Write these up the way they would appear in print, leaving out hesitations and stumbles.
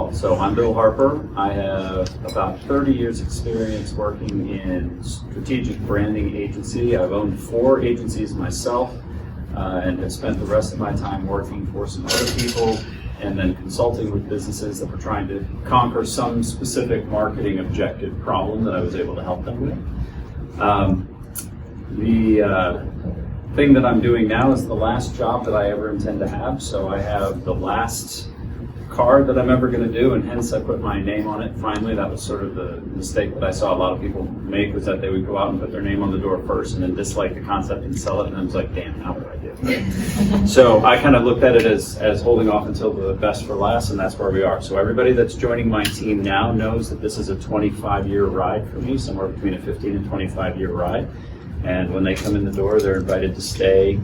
well. So I'm Bill Harper. I have about 30 years experience working in strategic branding agency. I've owned 4 agencies myself and have spent the rest of my time working for some other people and then consulting with businesses that were trying to conquer some specific marketing objective problem that I was able to help them with. The thing that I'm doing now is the last job that I ever intend to have. So I have the last card that I'm ever going to do, and hence I put my name on it. Finally, that was sort of the mistake that I saw a lot of people make, was that they would go out and put their name on the door first and then dislike the concept and sell it, and I was like, damn, now what do I do? So I kind of looked at it as holding off until the best for last, and that's where we are. So everybody that's joining my team now knows that this is a 25-year ride for me, somewhere between a 15 and 25-year ride. And when they come in the door, they're invited to stay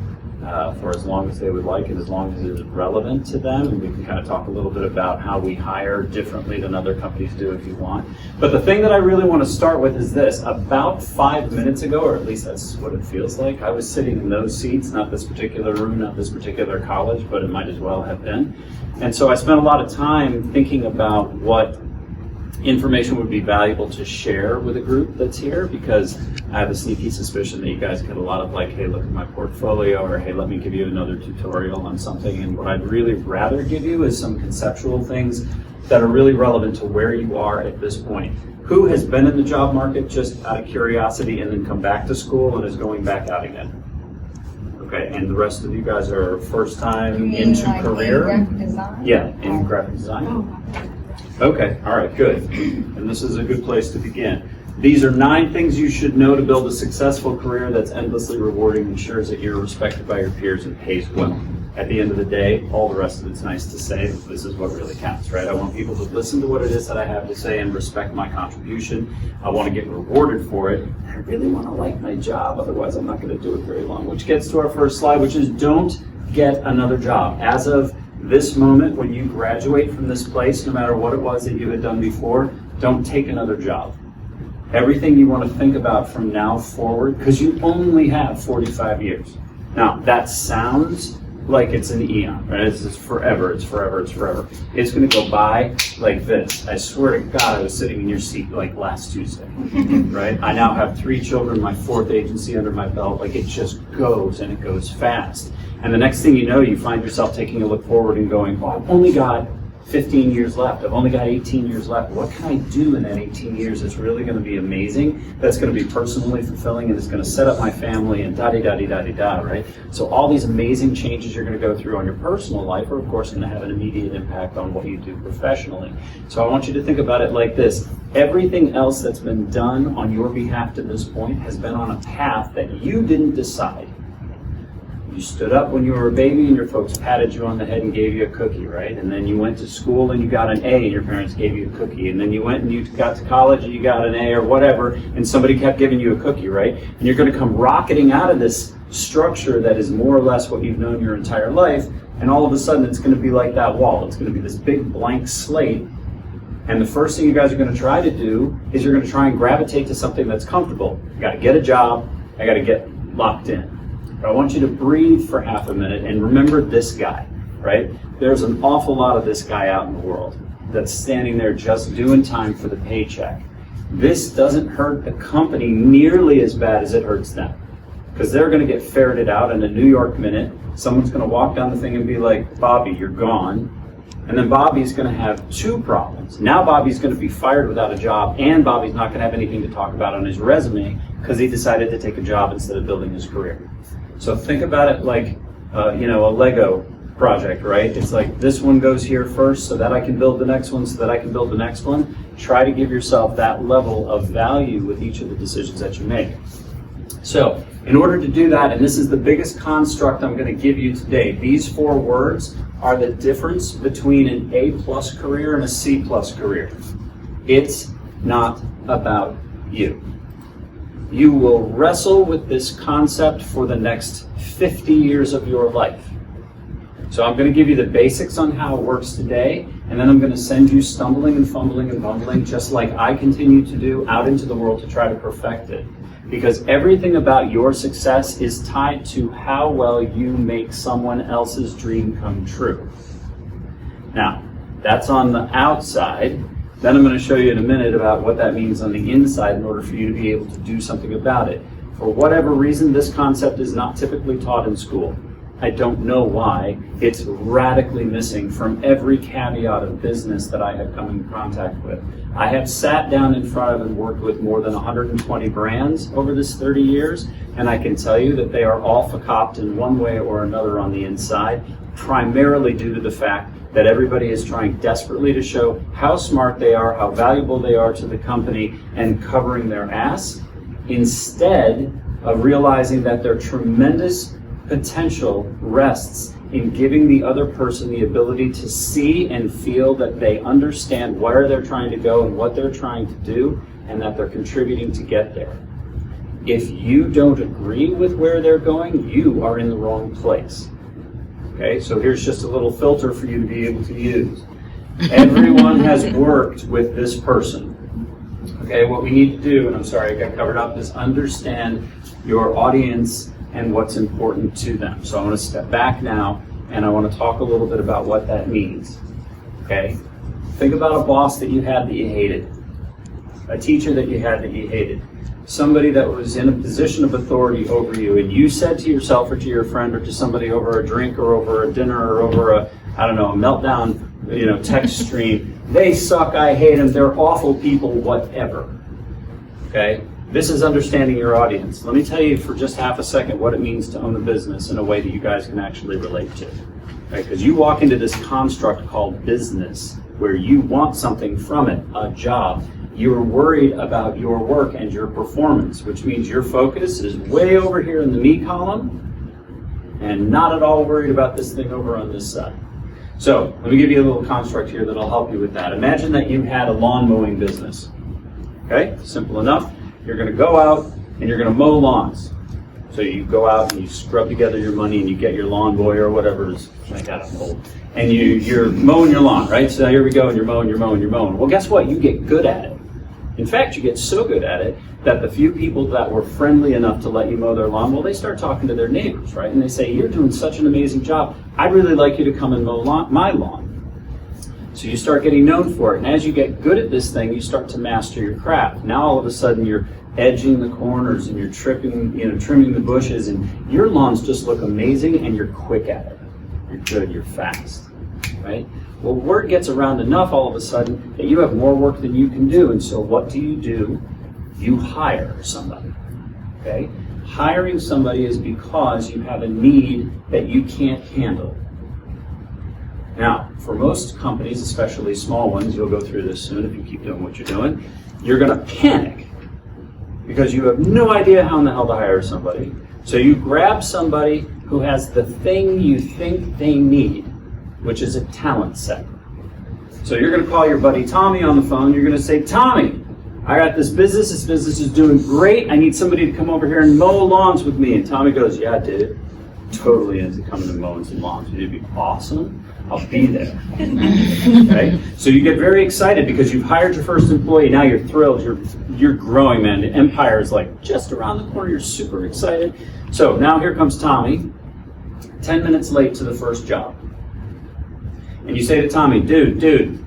for as long as they would like, and as long as it is relevant to them. And we can kind of talk a little bit about how we hire differently than other companies do if you want. But the thing that I really want to start with is this. About 5 minutes ago, or at least that's what it feels like, I was sitting in those seats, not this particular room, not this particular college, but it might as well have been. And so I spent a lot of time thinking about what information would be valuable to share with a group that's here, because I have a sneaky suspicion that you guys get a lot of like, hey, look at my portfolio, or hey, let me give you another tutorial on something. And what I'd really rather give you is some conceptual things that are really relevant to where you are at this point. Who has been in the job market just out of curiosity and then come back to school and is going back out again? Okay, and the rest of you guys are first time into like career? In graphic design? Yeah, in graphic design. Oh. Okay, all right, good. And this is a good place to begin. These are 9 things you should know to build a successful career that's endlessly rewarding, ensures that you're respected by your peers, and pays well. At the end of the day, all the rest of it's nice to say, but this is what really counts, right? I want people to listen to what it is that I have to say and respect my contribution. I want to get rewarded for it. I really want to like my job, otherwise I'm not going to do it very long. Which gets to our first slide, which is don't get another job. As of this moment, when you graduate from this place, no matter what it was that you had done before, don't take another job. Everything you want to think about from now forward, because you only have 45 years. Now, that sounds like it's an eon, right? It's forever, it's forever, it's forever. It's going to go by like this. I swear to God, I was sitting in your seat like last Tuesday, right? I now have 3 children, my 4th agency under my belt. Like, it just goes, and it goes fast. And the next thing you know, you find yourself taking a look forward and going, oh, I've only got 15 years left. I've only got 18 years left. What can I do in that 18 years that's really going to be amazing, that's going to be personally fulfilling, and is going to set up my family, and da-di-da-di-da-di-da, right? So all these amazing changes you're going to go through on your personal life are, of course, going to have an immediate impact on what you do professionally. So I want you to think about it like this. Everything else that's been done on your behalf to this point has been on a path that you didn't decide. You stood up when you were a baby and your folks patted you on the head and gave you a cookie, right? And then you went to school and you got an A and your parents gave you a cookie. And then you went and you got to college and you got an A or whatever, and somebody kept giving you a cookie, right? And you're going to come rocketing out of this structure that is more or less what you've known your entire life, and all of a sudden it's going to be like that wall. It's going to be this big blank slate. And the first thing you guys are going to try to do is you're going to try and gravitate to something that's comfortable. You got to get a job. I got to get locked in. I want you to breathe for half a minute and remember this guy, right? There's an awful lot of this guy out in the world that's standing there just doing time for the paycheck. This doesn't hurt the company nearly as bad as it hurts them, because they're going to get ferreted out in a New York minute. Someone's going to walk down the thing and be like, Bobby, you're gone. And then Bobby's going to have 2 problems. Now Bobby's going to be fired without a job, and Bobby's not going to have anything to talk about on his resume because he decided to take a job instead of building his career. So think about it like, a Lego project, right? It's like this one goes here first so that I can build the next one, so that I can build the next one. Try to give yourself that level of value with each of the decisions that you make. So in order to do that, and this is the biggest construct I'm going to give you today, these 4 words are the difference between an A+ career and a C+ career. It's not about you. You will wrestle with this concept for the next 50 years of your life. So I'm going to give you the basics on how it works today, and then I'm going to send you stumbling and fumbling and bumbling, just like I continue to do, out into the world to try to perfect it. Because everything about your success is tied to how well you make someone else's dream come true. Now, That's on the outside. Then I'm going to show you in a minute about what that means on the inside in order for you to be able to do something about it. For whatever reason, this concept is not typically taught in school. I don't know why. It's radically missing from every caveat of business that I have come in contact with. I have sat down in front of and worked with more than 120 brands over this 30 years, and I can tell you that they are all facopped in one way or another on the inside, primarily due to the fact that everybody is trying desperately to show how smart they are, how valuable they are to the company, and covering their ass, instead of realizing that their tremendous potential rests in giving the other person the ability to see and feel that they understand where they're trying to go and what they're trying to do, and that they're contributing to get there. If you don't agree with where they're going, you are in the wrong place. Okay, so here's just a little filter for you to be able to use. Everyone has worked with this person. Okay, what we need to do, and I'm sorry I got covered up, is understand your audience and what's important to them. So I want to step back now, and I want to talk a little bit about what that means. Okay, think about a boss that you had that you hated, a teacher that you had that you hated, somebody that was in a position of authority over you, and you said to yourself or to your friend or to somebody over a drink or over a dinner or over a meltdown, text stream, they suck, I hate them, they're awful people, whatever. Okay? This is understanding your audience. Let me tell you for just half a second what it means to own a business in a way that you guys can actually relate to. Okay? Because you walk into this construct called business where you want something from it, a job. You're worried about your work and your performance, which means your focus is way over here in the me column and not at all worried about this thing over on this side. So let me give you a little construct here that'll help you with that. Imagine that you had a lawn mowing business. Okay, simple enough. You're going to go out and you're going to mow lawns. So you go out and you scrub together your money and you get your lawn boy or whatever it is. I got it old. And you're mowing your lawn, right? So here we go, and you're mowing. Well, guess what? You get good at it. In fact, you get so good at it that the few people that were friendly enough to let you mow their lawn, well, they start talking to their neighbors, right? And they say, you're doing such an amazing job. I'd really like you to come and mow my lawn. So you start getting known for it. And as you get good at this thing, you start to master your craft. Now all of a sudden you're edging the corners and you're trimming the bushes, and your lawns just look amazing and you're quick at it. You're good, you're fast, right? Well, word gets around enough all of a sudden that you have more work than you can do. And so what do? You hire somebody, okay? Hiring somebody is because you have a need that you can't handle. Now, for most companies, especially small ones, you'll go through this soon if you keep doing what you're doing, you're going to panic because you have no idea how in the hell to hire somebody. So you grab somebody who has the thing you think they need, which is a talent set. So you're going to call your buddy Tommy on the phone. You're going to say, Tommy, I got this business. This business is doing great. I need somebody to come over here and mow lawns with me. And Tommy goes, yeah, dude, totally into coming and mowing some lawns. It'd be awesome. I'll be there. Okay? So you get very excited because you've hired your first employee. Now you're thrilled. You're growing, man. The empire is like just around the corner. You're super excited. So now here comes Tommy, 10 minutes late to the first job. And you say to Tommy, dude,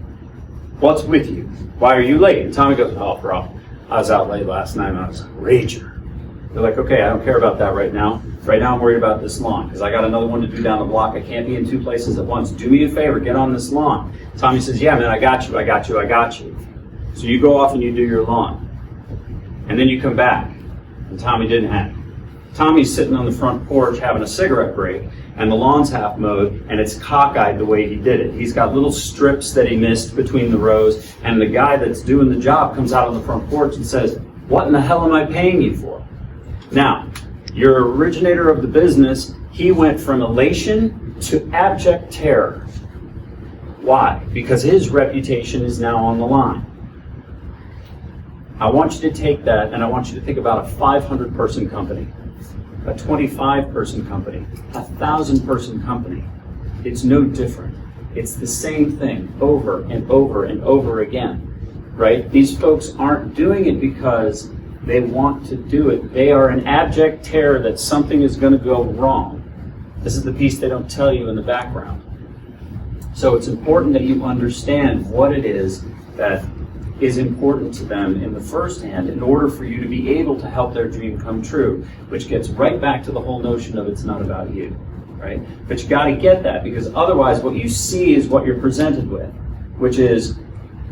what's with you? Why are you late? And Tommy goes, oh, bro, I was out late last night and I was a rager. They're like, okay, I don't care about that right now. Right now I'm worried about this lawn because I got another one to do down the block. I can't be in two places at once. Do me a favor, get on this lawn. Tommy says, yeah, man, I got you. So you go off and you do your lawn. And then you come back and Tommy didn't have it. Tommy's sitting on the front porch having a cigarette break, and the lawn's half mowed, and it's cockeyed the way he did it. He's got little strips that he missed between the rows, and the guy that's doing the job comes out on the front porch and says, what in the hell am I paying you for? Now, your originator of the business, he went from elation to abject terror. Why? Because his reputation is now on the line. I want you to take that, and I want you to think about a 500-person company. A 25-person company, a 1,000-person company. It's no different. It's the same thing over and over and over again, right? These folks aren't doing it because they want to do it. They are in abject terror that something is going to go wrong. This is the piece they don't tell you in the background. So it's important that you understand what it is that is important to them in the first hand in order for you to be able to help their dream come true, which gets right back to the whole notion of it's not about you, right? But you got to get that, because otherwise what you see is what you're presented with, which is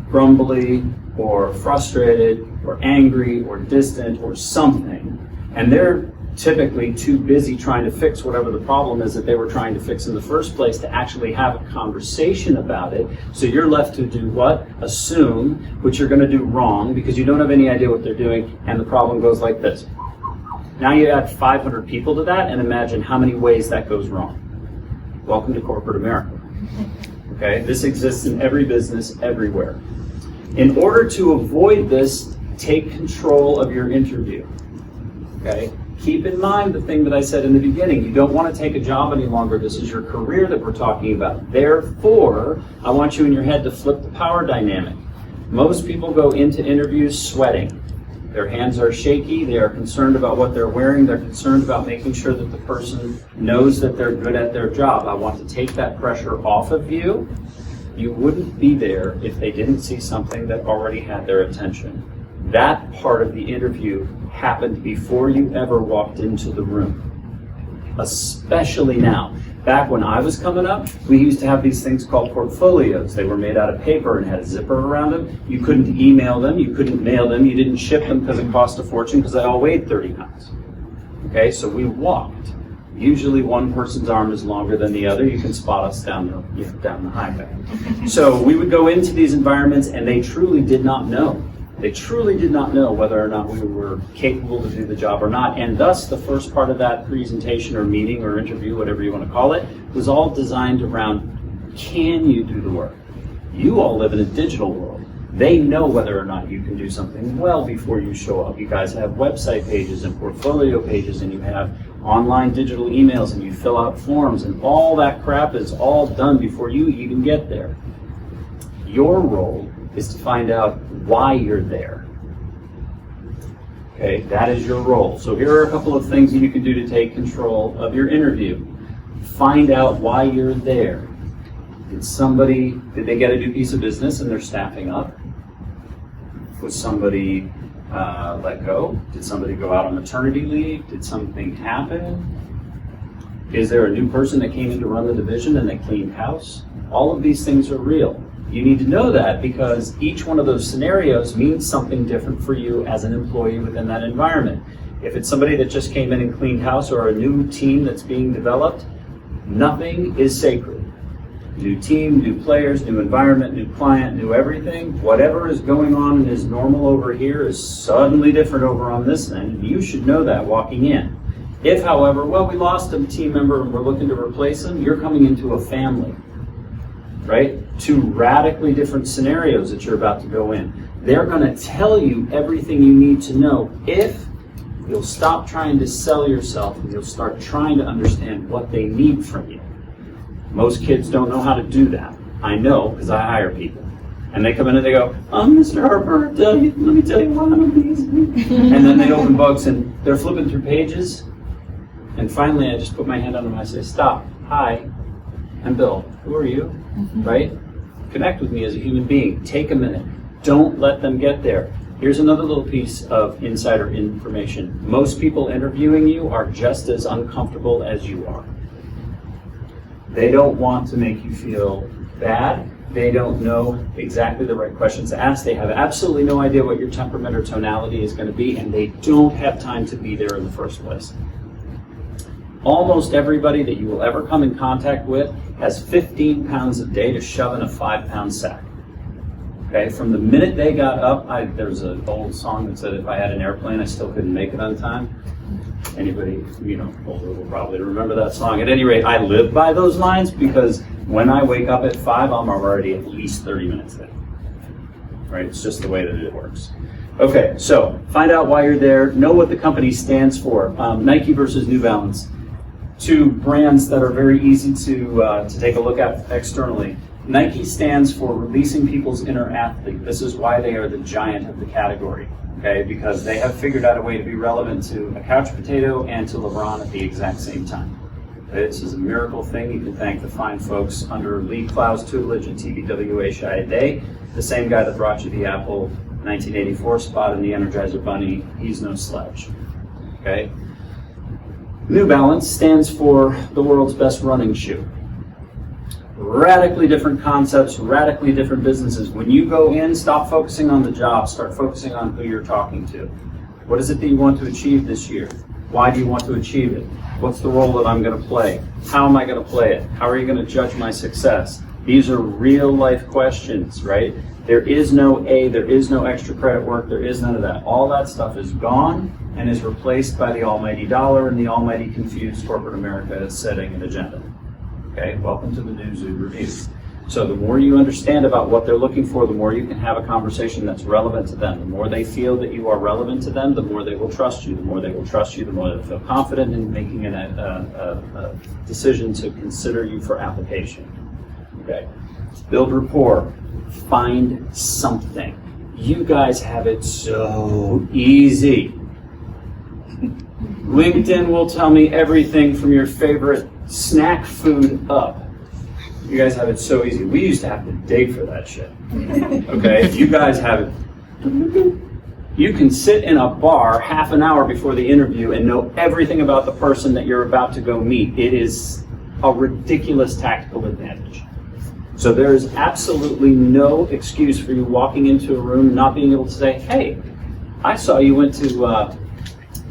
grumbly or frustrated or angry or distant or something. And they're typically too busy trying to fix whatever the problem is that they were trying to fix in the first place to actually have a conversation about it. So you're left to do what? Assume, which you're going to do wrong because you don't have any idea what they're doing, and the problem goes like this. Now you add 500 people to that and imagine how many ways that goes wrong. Welcome to corporate America. Okay, this exists in every business everywhere. In order to avoid this, take control of your interview. Okay? Keep in mind the thing that I said in the beginning. You don't want to take a job any longer. This is your career that we're talking about. Therefore, I want you in your head to flip the power dynamic. Most people go into interviews sweating. Their hands are shaky. They are concerned about what they're wearing. They're concerned about making sure that the person knows that they're good at their job. I want to take that pressure off of you. You wouldn't be there if they didn't see something that already had their attention. That part of the interview happened before you ever walked into the room. Especially now. Back when I was coming up, we used to have these things called portfolios. They were made out of paper and had a zipper around them. You couldn't email them, you couldn't mail them, you didn't ship them because it cost a fortune because they all weighed 30 pounds. Okay, so we walked. Usually one person's arm is longer than the other. You can spot us down the highway. So we would go into these environments and they truly did not know. They truly did not know whether or not we were capable to do the job or not, and thus the first part of that presentation or meeting or interview, whatever you want to call it, was all designed around, can you do the work? You all live in a digital world. They know whether or not you can do something well before you show up. You guys have website pages and portfolio pages, and you have online digital emails, and you fill out forms, and all that crap is all done before you even get there. Your role is to find out why you're there. Okay, that is your role. So here are a couple of things that you can do to take control of your interview. Find out why you're there. Did they get a new piece of business and they're staffing up? Was somebody let go? Did somebody go out on maternity leave? Did something happen? Is there a new person that came in to run the division and they cleaned house? All of these things are real. You need to know that because each one of those scenarios means something different for you as an employee within that environment. If it's somebody that just came in and cleaned house or a new team that's being developed, nothing is sacred. New team, new players, new environment, new client, new everything. Whatever is going on and is normal over here is suddenly different over on this end. You should know that walking in. If, however, we lost a team member and we're looking to replace them, you're coming into a family. Right? Two radically different scenarios that you're about to go in. They're going to tell you everything you need to know if you'll stop trying to sell yourself and you'll start trying to understand what they need from you. Most kids don't know how to do that. I know because I hire people. And they come in and they go, Mr. Harper, let me tell you why I'm amazing. And then they open books and they're flipping through pages. And finally I just put my hand on them and I say, stop. Hi, I'm Bill. Who are you? Right? Connect with me as a human being. Take a minute. Don't let them get there. Here's another little piece of insider information. Most people interviewing you are just as uncomfortable as you are. They don't want to make you feel bad. They don't know exactly the right questions to ask. They have absolutely no idea what your temperament or tonality is going to be, and they don't have time to be there in the first place. Almost everybody that you will ever come in contact with has 15 pounds a day to shove in a 5-pound sack. Okay, from the minute they got up, there's an old song that said, if I had an airplane, I still couldn't make it on time. Anybody, older will probably remember that song. At any rate, I live by those lines because when I wake up at 5, I'm already at least 30 minutes late. Right, it's just the way that it works. Okay, so find out why you're there. Know what the company stands for. Nike versus New Balance. Two brands that are very easy to take a look at externally. Nike stands for releasing people's inner athlete. This is why they are the giant of the category, okay? Because they have figured out a way to be relevant to a couch potato and to LeBron at the exact same time. This is a miracle thing. You can thank the fine folks under Lee Clow's tutelage and TBWA Day, the same guy that brought you the Apple 1984 spot and the Energizer Bunny. He's no slouch. Okay. New Balance stands for the world's best running shoe. Radically different concepts, radically different businesses. When you go in, stop focusing on the job, start focusing on who you're talking to. What is it that you want to achieve this year? Why do you want to achieve it? What's the role that I'm going to play? How am I going to play it? How are you going to judge my success? These are real life questions, right? There is no A, there is no extra credit work, there is none of that. All that stuff is gone and is replaced by the almighty dollar and the almighty confused corporate America setting an agenda. Okay, welcome to the New Zoo Review. So the more you understand about what they're looking for, the more you can have a conversation that's relevant to them. The more they feel that you are relevant to them, the more they will trust you. The more they will trust you, the more they'll feel confident in making a decision to consider you for application. Okay, build rapport, find something. You guys have it so easy. LinkedIn will tell me everything from your favorite snack food up. You guys have it so easy. We used to have to dig for that shit. Okay, you guys have it. You can sit in a bar half an hour before the interview and know everything about the person that you're about to go meet. It is a ridiculous tactical advantage. So there is absolutely no excuse for you walking into a room not being able to say, hey, I saw you went to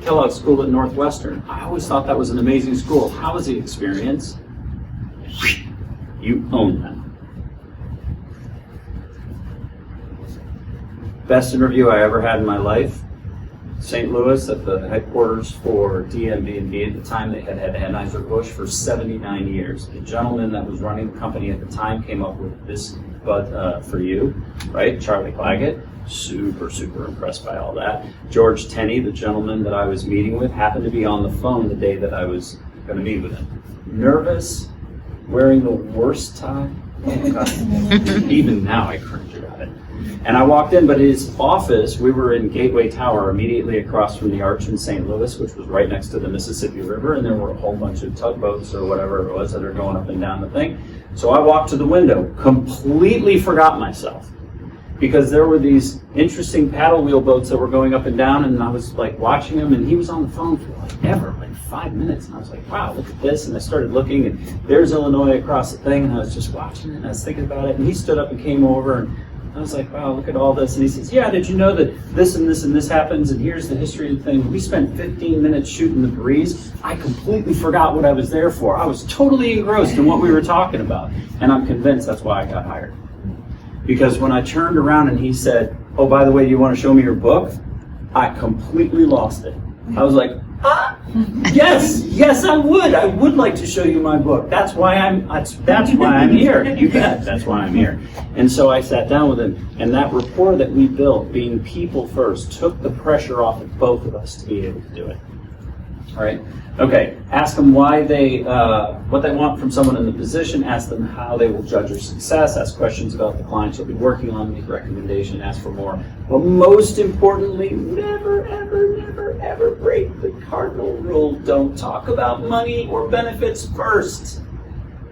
Kellogg School at Northwestern. I always thought that was an amazing school. How was the experience? You own them. Best interview I ever had in my life, St. Louis at the headquarters for DMB&B. At the time they had had Anheuser-Busch for 79 years. The gentleman that was running the company at the time came up with this, but for you, right? Charlie Claggett, super impressed by all that. George Tenney, the gentleman that I was meeting with, happened to be on the phone the day that I was going to meet with him. Nervous, wearing the worst tie. Oh God. Even now I cringe about it. And I walked in, but his office, we were in Gateway Tower, immediately across from the Arch in St. Louis, which was right next to the Mississippi River, and there were a whole bunch of tugboats or whatever it was that are going up and down the thing. So I walked to the window, completely forgot myself, because there were these interesting paddle wheel boats that were going up and down, and I was like watching him, and he was on the phone for like 5 minutes, and I was like, wow, look at this, and I started looking, and there's Illinois across the thing, and I was just watching it, and I was thinking about it, and he stood up and came over, and I was like, wow, look at all this, and he says, yeah, did you know that this and this and this happens, and here's the history of the thing. We spent 15 minutes shooting the breeze. I completely forgot what I was there for. I was totally engrossed in what we were talking about, and I'm convinced that's why I got hired. Because when I turned around and he said, oh, by the way, do you want to show me your book? I completely lost it. I was like, yes, I would. I would like to show you my book. That's why I'm here. You bet. That's why I'm here. And so I sat down with him, and that rapport that we built, being people first, took the pressure off of both of us to be able to do it. All right. Okay. Ask them why what they want from someone in the position. Ask them how they will judge your success. Ask questions about the clients you'll be working on. Make a recommendation. Ask for more. But most importantly, never, ever break the cardinal rule. Don't talk about money or benefits first.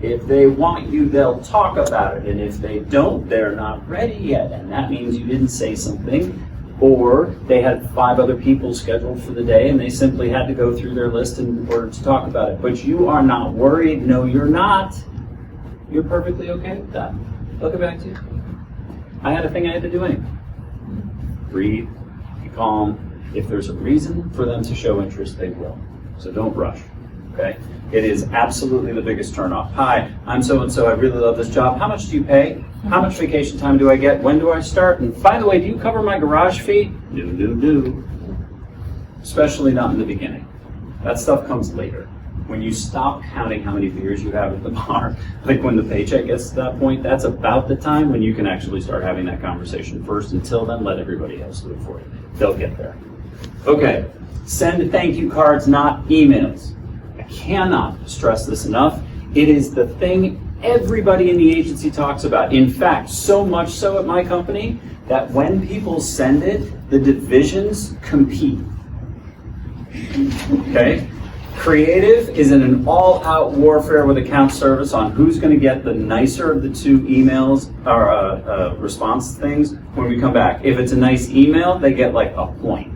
If they want you, they'll talk about it. And if they don't, they're not ready yet. And that means you didn't say something. Or they had 5 other people scheduled for the day and they simply had to go through their list in order to talk about it. But you are not worried. No, you're not. You're perfectly okay with that. They'll get back to you. I had a thing I had to do anyway. Breathe, be calm. If there's a reason for them to show interest, they will. So don't rush, okay? It is absolutely the biggest turnoff. Hi, I'm so-and-so. I really love this job. How much do you pay? How much vacation time do I get? When do I start? And by the way, do you cover my garage fee? No. Especially not in the beginning. That stuff comes later. When you stop counting how many beers you have at the bar, like when the paycheck gets to that point, that's about the time when you can actually start having that conversation first. Until then, let everybody else do it for you. They'll get there. Okay, send thank you cards, not emails. I cannot stress this enough. It is the thing everybody in the agency talks about. In fact, so much so at my company that when people send it, the divisions compete. Okay? Creative is in an all-out warfare with account service on who's going to get the nicer of the two emails or response things when we come back. If it's a nice email, they get like a point.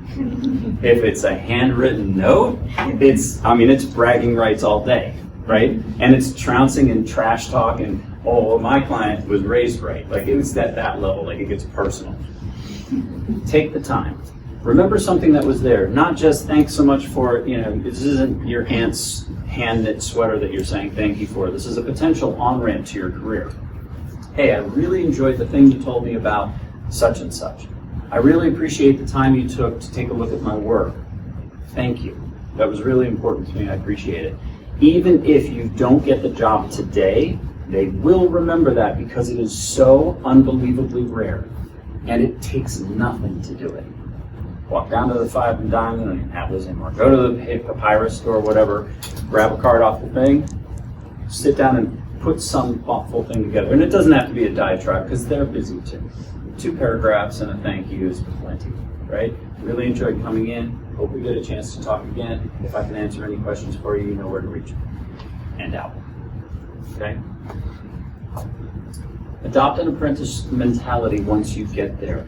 If it's a handwritten note, it's bragging rights all day, right? And it's trouncing and trash talk and, oh, my client was raised right. Like it's at that level, like it gets personal. Take the time. Remember something that was there, not just thanks so much for, this isn't your aunt's hand-knit sweater that you're saying thank you for. This is a potential on-ramp to your career. Hey, I really enjoyed the thing you told me about such and such. I really appreciate the time you took to take a look at my work. Thank you. That was really important to me. I appreciate it. Even if you don't get the job today, they will remember that because it is so unbelievably rare. And it takes nothing to do it. Walk down to the Five and Diamond and have those in, or go to the papyrus store or whatever, grab a card off the thing, sit down and put some thoughtful thing together. And it doesn't have to be a diatribe because they're busy too. 2 paragraphs and a thank you is plenty, right? Really enjoyed coming in. Hope we get a chance to talk again. If I can answer any questions for you, you know where to reach me. And out. Okay? Adopt an apprentice mentality once you get there.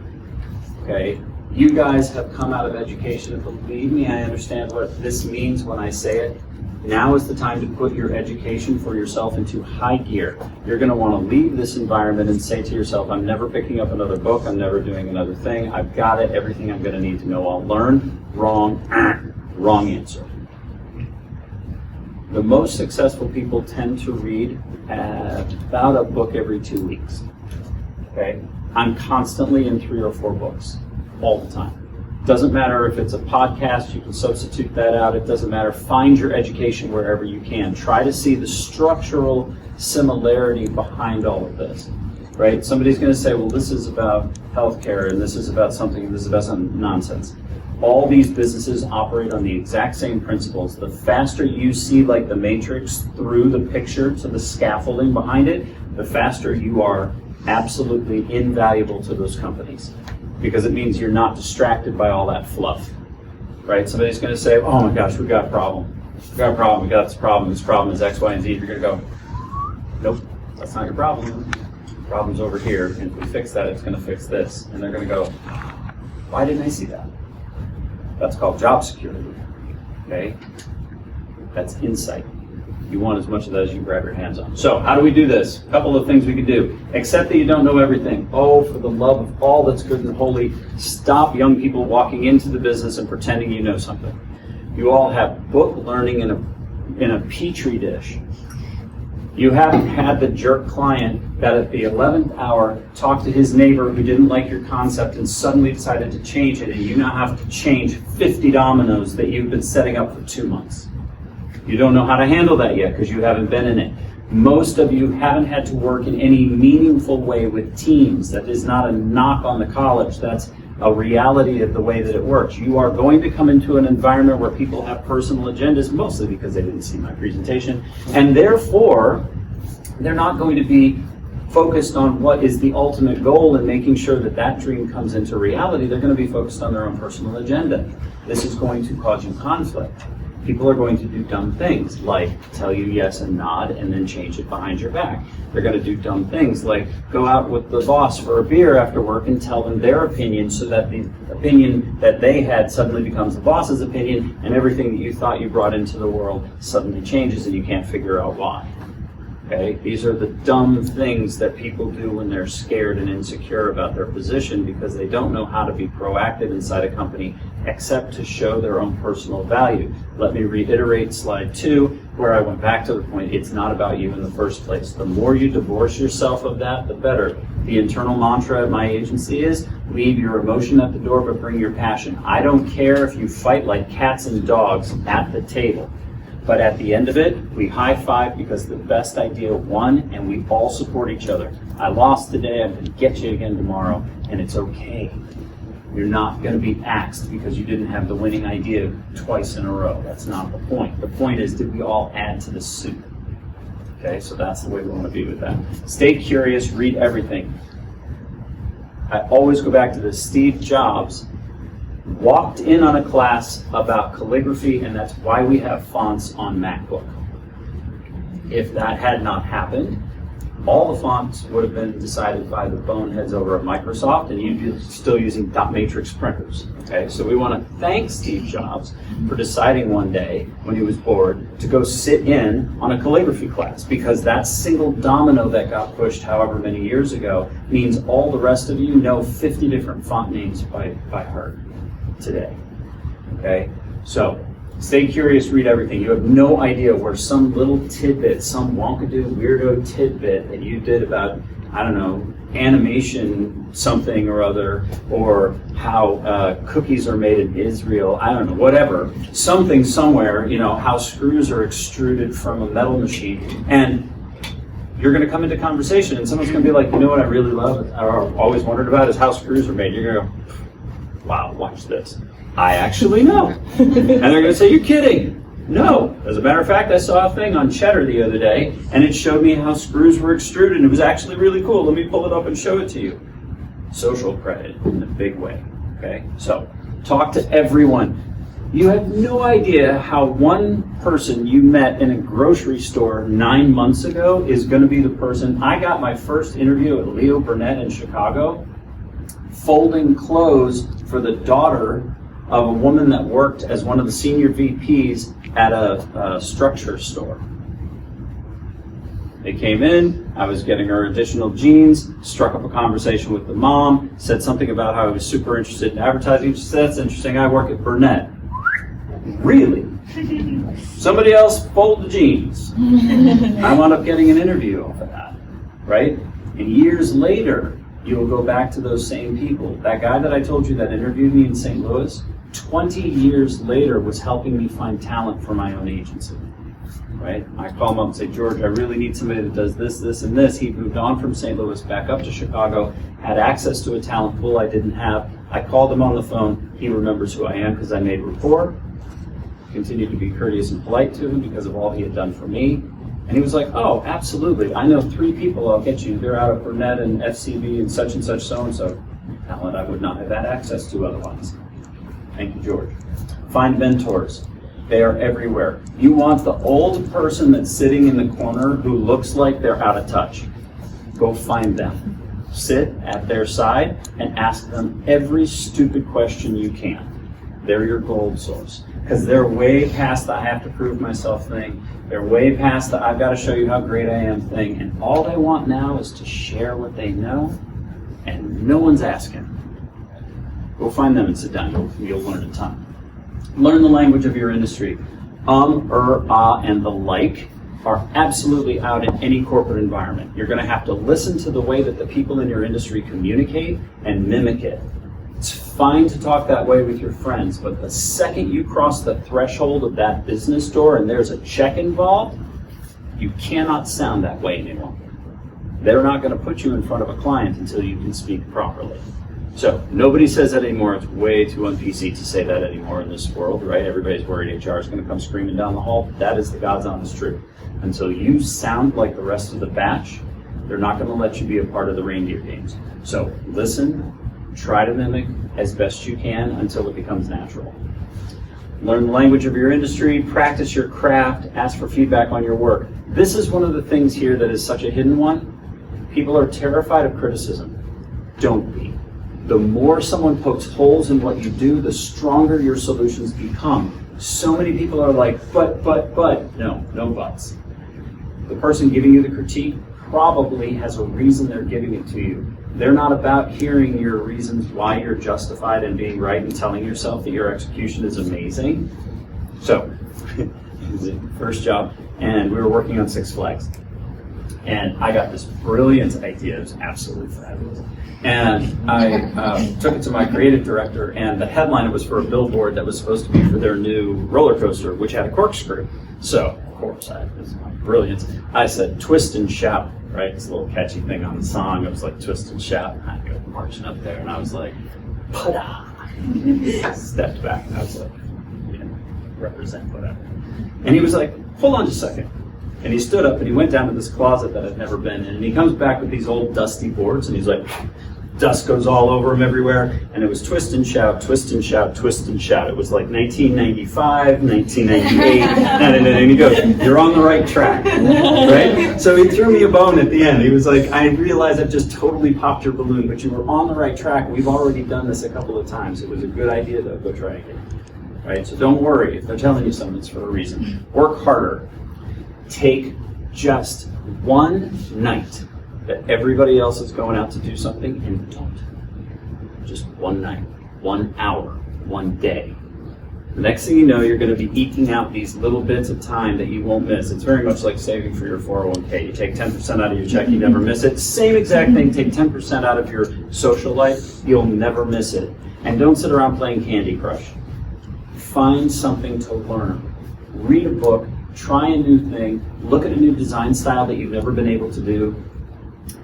Okay? You guys have come out of education, and believe me, I understand what this means when I say it. Now is the time to put your education for yourself into high gear. You're going to want to leave this environment and say to yourself, I'm never picking up another book, I'm never doing another thing, I've got it, everything I'm going to need to know I'll learn. Wrong answer. The most successful people tend to read about a book every 2 weeks. Okay? I'm constantly in 3 or 4 books. All the time. Doesn't matter if it's a podcast, you can substitute that out. It doesn't matter. Find your education wherever you can. Try to see the structural similarity behind all of this, right? Somebody's going to say, well, this is about healthcare, and this is about something, and this is about some nonsense. All these businesses operate on the exact same principles. The faster you see like the matrix through the picture to the scaffolding behind it, the faster you are absolutely invaluable to those companies. Because it means you're not distracted by all that fluff, right? Somebody's going to say, oh my gosh, we've got a problem. We've got a problem, we got this problem is X, Y, and Z. You're going to go, nope, that's not your problem. The problem's over here, and if we fix that, it's going to fix this. And they're going to go, why didn't I see that? That's called job security, okay? That's insight. You want as much of that as you can grab your hands on. So how do we do this? A couple of things we can do. Accept that you don't know everything. Oh, for the love of all that's good and holy, stop young people walking into the business and pretending you know something. You all have book learning in a petri dish. You haven't had the jerk client that at the 11th hour talked to his neighbor who didn't like your concept and suddenly decided to change it, and you now have to change 50 dominoes that you've been setting up for 2 months. You don't know how to handle that yet because you haven't been in it. Most of you haven't had to work in any meaningful way with teams. That is not a knock on the college. That's a reality of the way that it works. You are going to come into an environment where people have personal agendas, mostly because they didn't see my presentation, and therefore they're not going to be focused on what is the ultimate goal and making sure that that dream comes into reality. They're going to be focused on their own personal agenda. This is going to cause you conflict. People are going to do dumb things like tell you yes and nod and then change it behind your back. They're going to do dumb things like go out with the boss for a beer after work and tell them their opinion so that the opinion that they had suddenly becomes the boss's opinion, and everything that you thought you brought into the world suddenly changes and you can't figure out why. Okay? These are the dumb things that people do when they're scared and insecure about their position because they don't know how to be proactive inside a company except to show their own personal value. Let me reiterate slide 2 where I went back to the point, it's not about you in the first place. The more you divorce yourself of that, the better. The internal mantra at my agency is leave your emotion at the door but bring your passion. I don't care if you fight like cats and dogs at the table. But at the end of it, we high five because the best idea won and we all support each other. I lost today, I'm going to get you again tomorrow, and it's okay. You're not going to be axed because you didn't have the winning idea twice in a row. That's not the point. The point is, did we all add to the soup? Okay, so that's the way we want to be with that. Stay curious, read everything. I always go back to this. Steve Jobs walked in on a class about calligraphy, and that's why we have fonts on MacBook. If that had not happened, all the fonts would have been decided by the boneheads over at Microsoft, and you'd be still using dot matrix printers. Okay, so we want to thank Steve Jobs for deciding one day when he was bored to go sit in on a calligraphy class, because that single domino that got pushed however many years ago means all the rest of you know 50 different font names by heart today. Okay, so stay curious, read everything. You have no idea where some little tidbit, some wonkadoo weirdo tidbit that you did about, I don't know, animation something or other, or how cookies are made in Israel, I don't know, whatever, something somewhere, you know, how screws are extruded from a metal machine, and you're going to come into conversation and someone's going to be like, you know what I really love, or always wondered about, is how screws are made. You're going to go, wow, watch this. I actually know. And they're going to say, you're kidding. No. As a matter of fact, I saw a thing on Cheddar the other day, and it showed me how screws were extruded, and it was actually really cool. Let me pull it up and show it to you. Social credit in a big way. Okay? So, talk to everyone. You have no idea how one person you met in a grocery store 9 months ago is going to be the person. I got my first interview at Leo Burnett in Chicago, folding clothes for the daughter of a woman that worked as one of the senior VPs at a structure store. They came in, I was getting her additional jeans, struck up a conversation with the mom, said something about how I was super interested in advertising. She said, that's interesting, I work at Burnett. Really? Somebody else fold the jeans. I wound up getting an interview off of that, right? And years later, you'll go back to those same people. That guy that I told you that interviewed me in St. Louis, 20 years later was helping me find talent for my own agency, right? I call him up and say, George, I really need somebody that does this, this, and this. He moved on from St. Louis back up to Chicago, had access to a talent pool I didn't have. I called him on the phone. He remembers who I am because I made rapport, continued to be courteous and polite to him because of all he had done for me. And he was like, oh, absolutely. I know 3 people I'll get you. They're out of Burnett and FCB and such so-and-so. Talent I would not have had access to otherwise. Thank you, George. Find mentors. They are everywhere. You want the old person that's sitting in the corner who looks like they're out of touch. Go find them. Sit at their side and ask them every stupid question you can. They're your gold source. Because they're way past the I have to prove myself thing. They're way past the I've got to show you how great I am thing. And all they want now is to share what they know, and no one's asking. Go find them and sit down. You'll learn a ton. Learn the language of your industry. And the like are absolutely out in any corporate environment. You're going to have to listen to the way that the people in your industry communicate and mimic it. It's fine to talk that way with your friends, but the second you cross the threshold of that business door and there's a check involved, you cannot sound that way any longer. They're not going to put you in front of a client until you can speak properly. So nobody says that anymore. It's way too un-PC to say that anymore in this world, right? Everybody's worried HR is going to come screaming down the hall. That is the God's honest truth. Until you sound like the rest of the batch, they're not going to let you be a part of the reindeer games. So listen, try to mimic as best you can until it becomes natural. Learn the language of your industry, practice your craft, ask for feedback on your work. This is one of the things here that is such a hidden one. People are terrified of criticism. Don't be. The more someone pokes holes in what you do, the stronger your solutions become. So many people are like, but. No buts. The person giving you the critique probably has a reason they're giving it to you. They're not about hearing your reasons why you're justified in being right and telling yourself that your execution is amazing. So, first job, and we were working on Six Flags. And I got this brilliant idea. It was absolutely fabulous. And I took it to my creative director, and the headline was for a billboard that was supposed to be for their new roller coaster, which had a corkscrew. So, of course, this is my brilliance. I said, twist and shout, right? It's a little catchy thing on the song. It was like, twist and shout. And I go marching up there, and I was like, pa-da! Stepped back, and I was like, represent whatever. And he was like, hold on just a second. And he stood up and he went down to this closet that I'd never been in, and he comes back with these old dusty boards, and he's like, dust goes all over him everywhere, and it was twist and shout, twist and shout, twist and shout. It was like 1995, 1998, and he goes, "You're on the right track," right? So he threw me a bone at the end. He was like, "I realize I've just totally popped your balloon, but you were on the right track. We've already done this a couple of times. It was a good idea, though. Go try again." Right? So don't worry. If they're telling you something, it's for a reason. Work harder. Take just one night that everybody else is going out to do something and don't. Just one night, 1 hour, 1 day. The next thing you know, you're going to be eking out these little bits of time that you won't miss. It's very much like saving for your 401k. You take 10% out of your check, you never miss it. Same exact thing, take 10% out of your social life, you'll never miss it. And don't sit around playing Candy Crush. Find something to learn. Read a book, try a new thing, look at a new design style that you've never been able to do.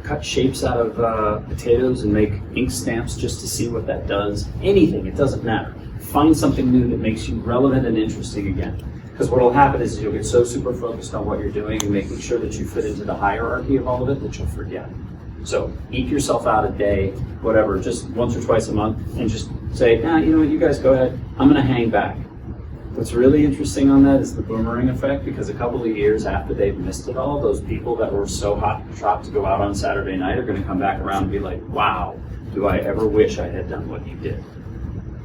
Cut shapes out of potatoes and make ink stamps just to see what that does. Anything, it doesn't matter. Find something new that makes you relevant and interesting again. Because what will happen is you'll get so super focused on what you're doing and making sure that you fit into the hierarchy of all of it that you'll forget. So eke yourself out a day, whatever, just once or twice a month, and just say, you know what, you guys go ahead, I'm going to hang back. What's really interesting on that is the boomerang effect, because a couple of years after they've missed it all, those people that were so hot and shot to go out on Saturday night are going to come back around and be like, wow, do I ever wish I had done what you did.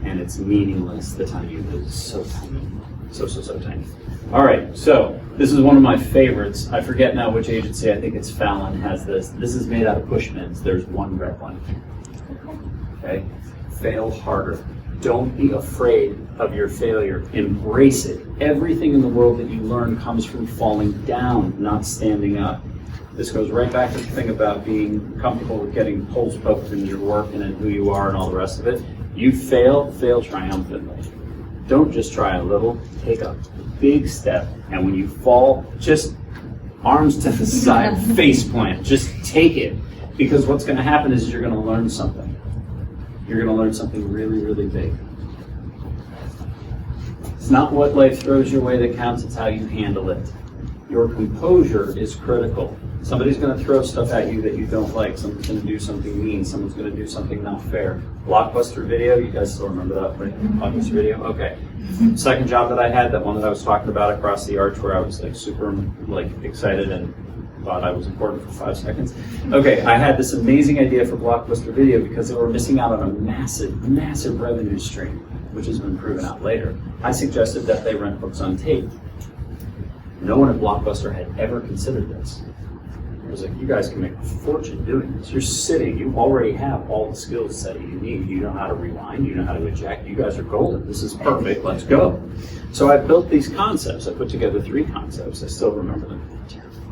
And it's meaningless. The time you lose is so tiny. So tiny. All right, so this is one of my favorites. I forget now which agency, I think it's Fallon, has this. This is made out of push pins. There's one rep on it. Okay? Fail harder. Don't be afraid of your failure. Embrace it. Everything in the world that you learn comes from falling down, not standing up. This goes right back to the thing about being comfortable with getting holes poked in your work and in who you are and all the rest of it. You fail triumphantly. Don't just try a little, take a big step, and when you fall, just arms to the side, face plant, just take it. Because what's going to happen is you're going to learn something. You're going to learn something really, really big. It's not what life throws your way that counts, it's how you handle it. Your composure is critical. Somebody's going to throw stuff at you that you don't like. Someone's going to do something mean. Someone's going to do something not fair. Blockbuster Video, you guys still remember that, right? Blockbuster Video? Okay. Second job that I had, that one that I was talking about across the arch where I was like super excited and thought I was important for 5 seconds. Okay, I had this amazing idea for Blockbuster Video because they were missing out on a massive, massive revenue stream, which has been proven out later. I suggested that they rent books on tape. No one at Blockbuster had ever considered this. I was like, you guys can make a fortune doing this. You're sitting, you already have all the skill set you need. You know how to rewind, you know how to eject. You guys are golden. This is perfect, let's go. So I built these concepts. I put together 3 concepts. I still remember them.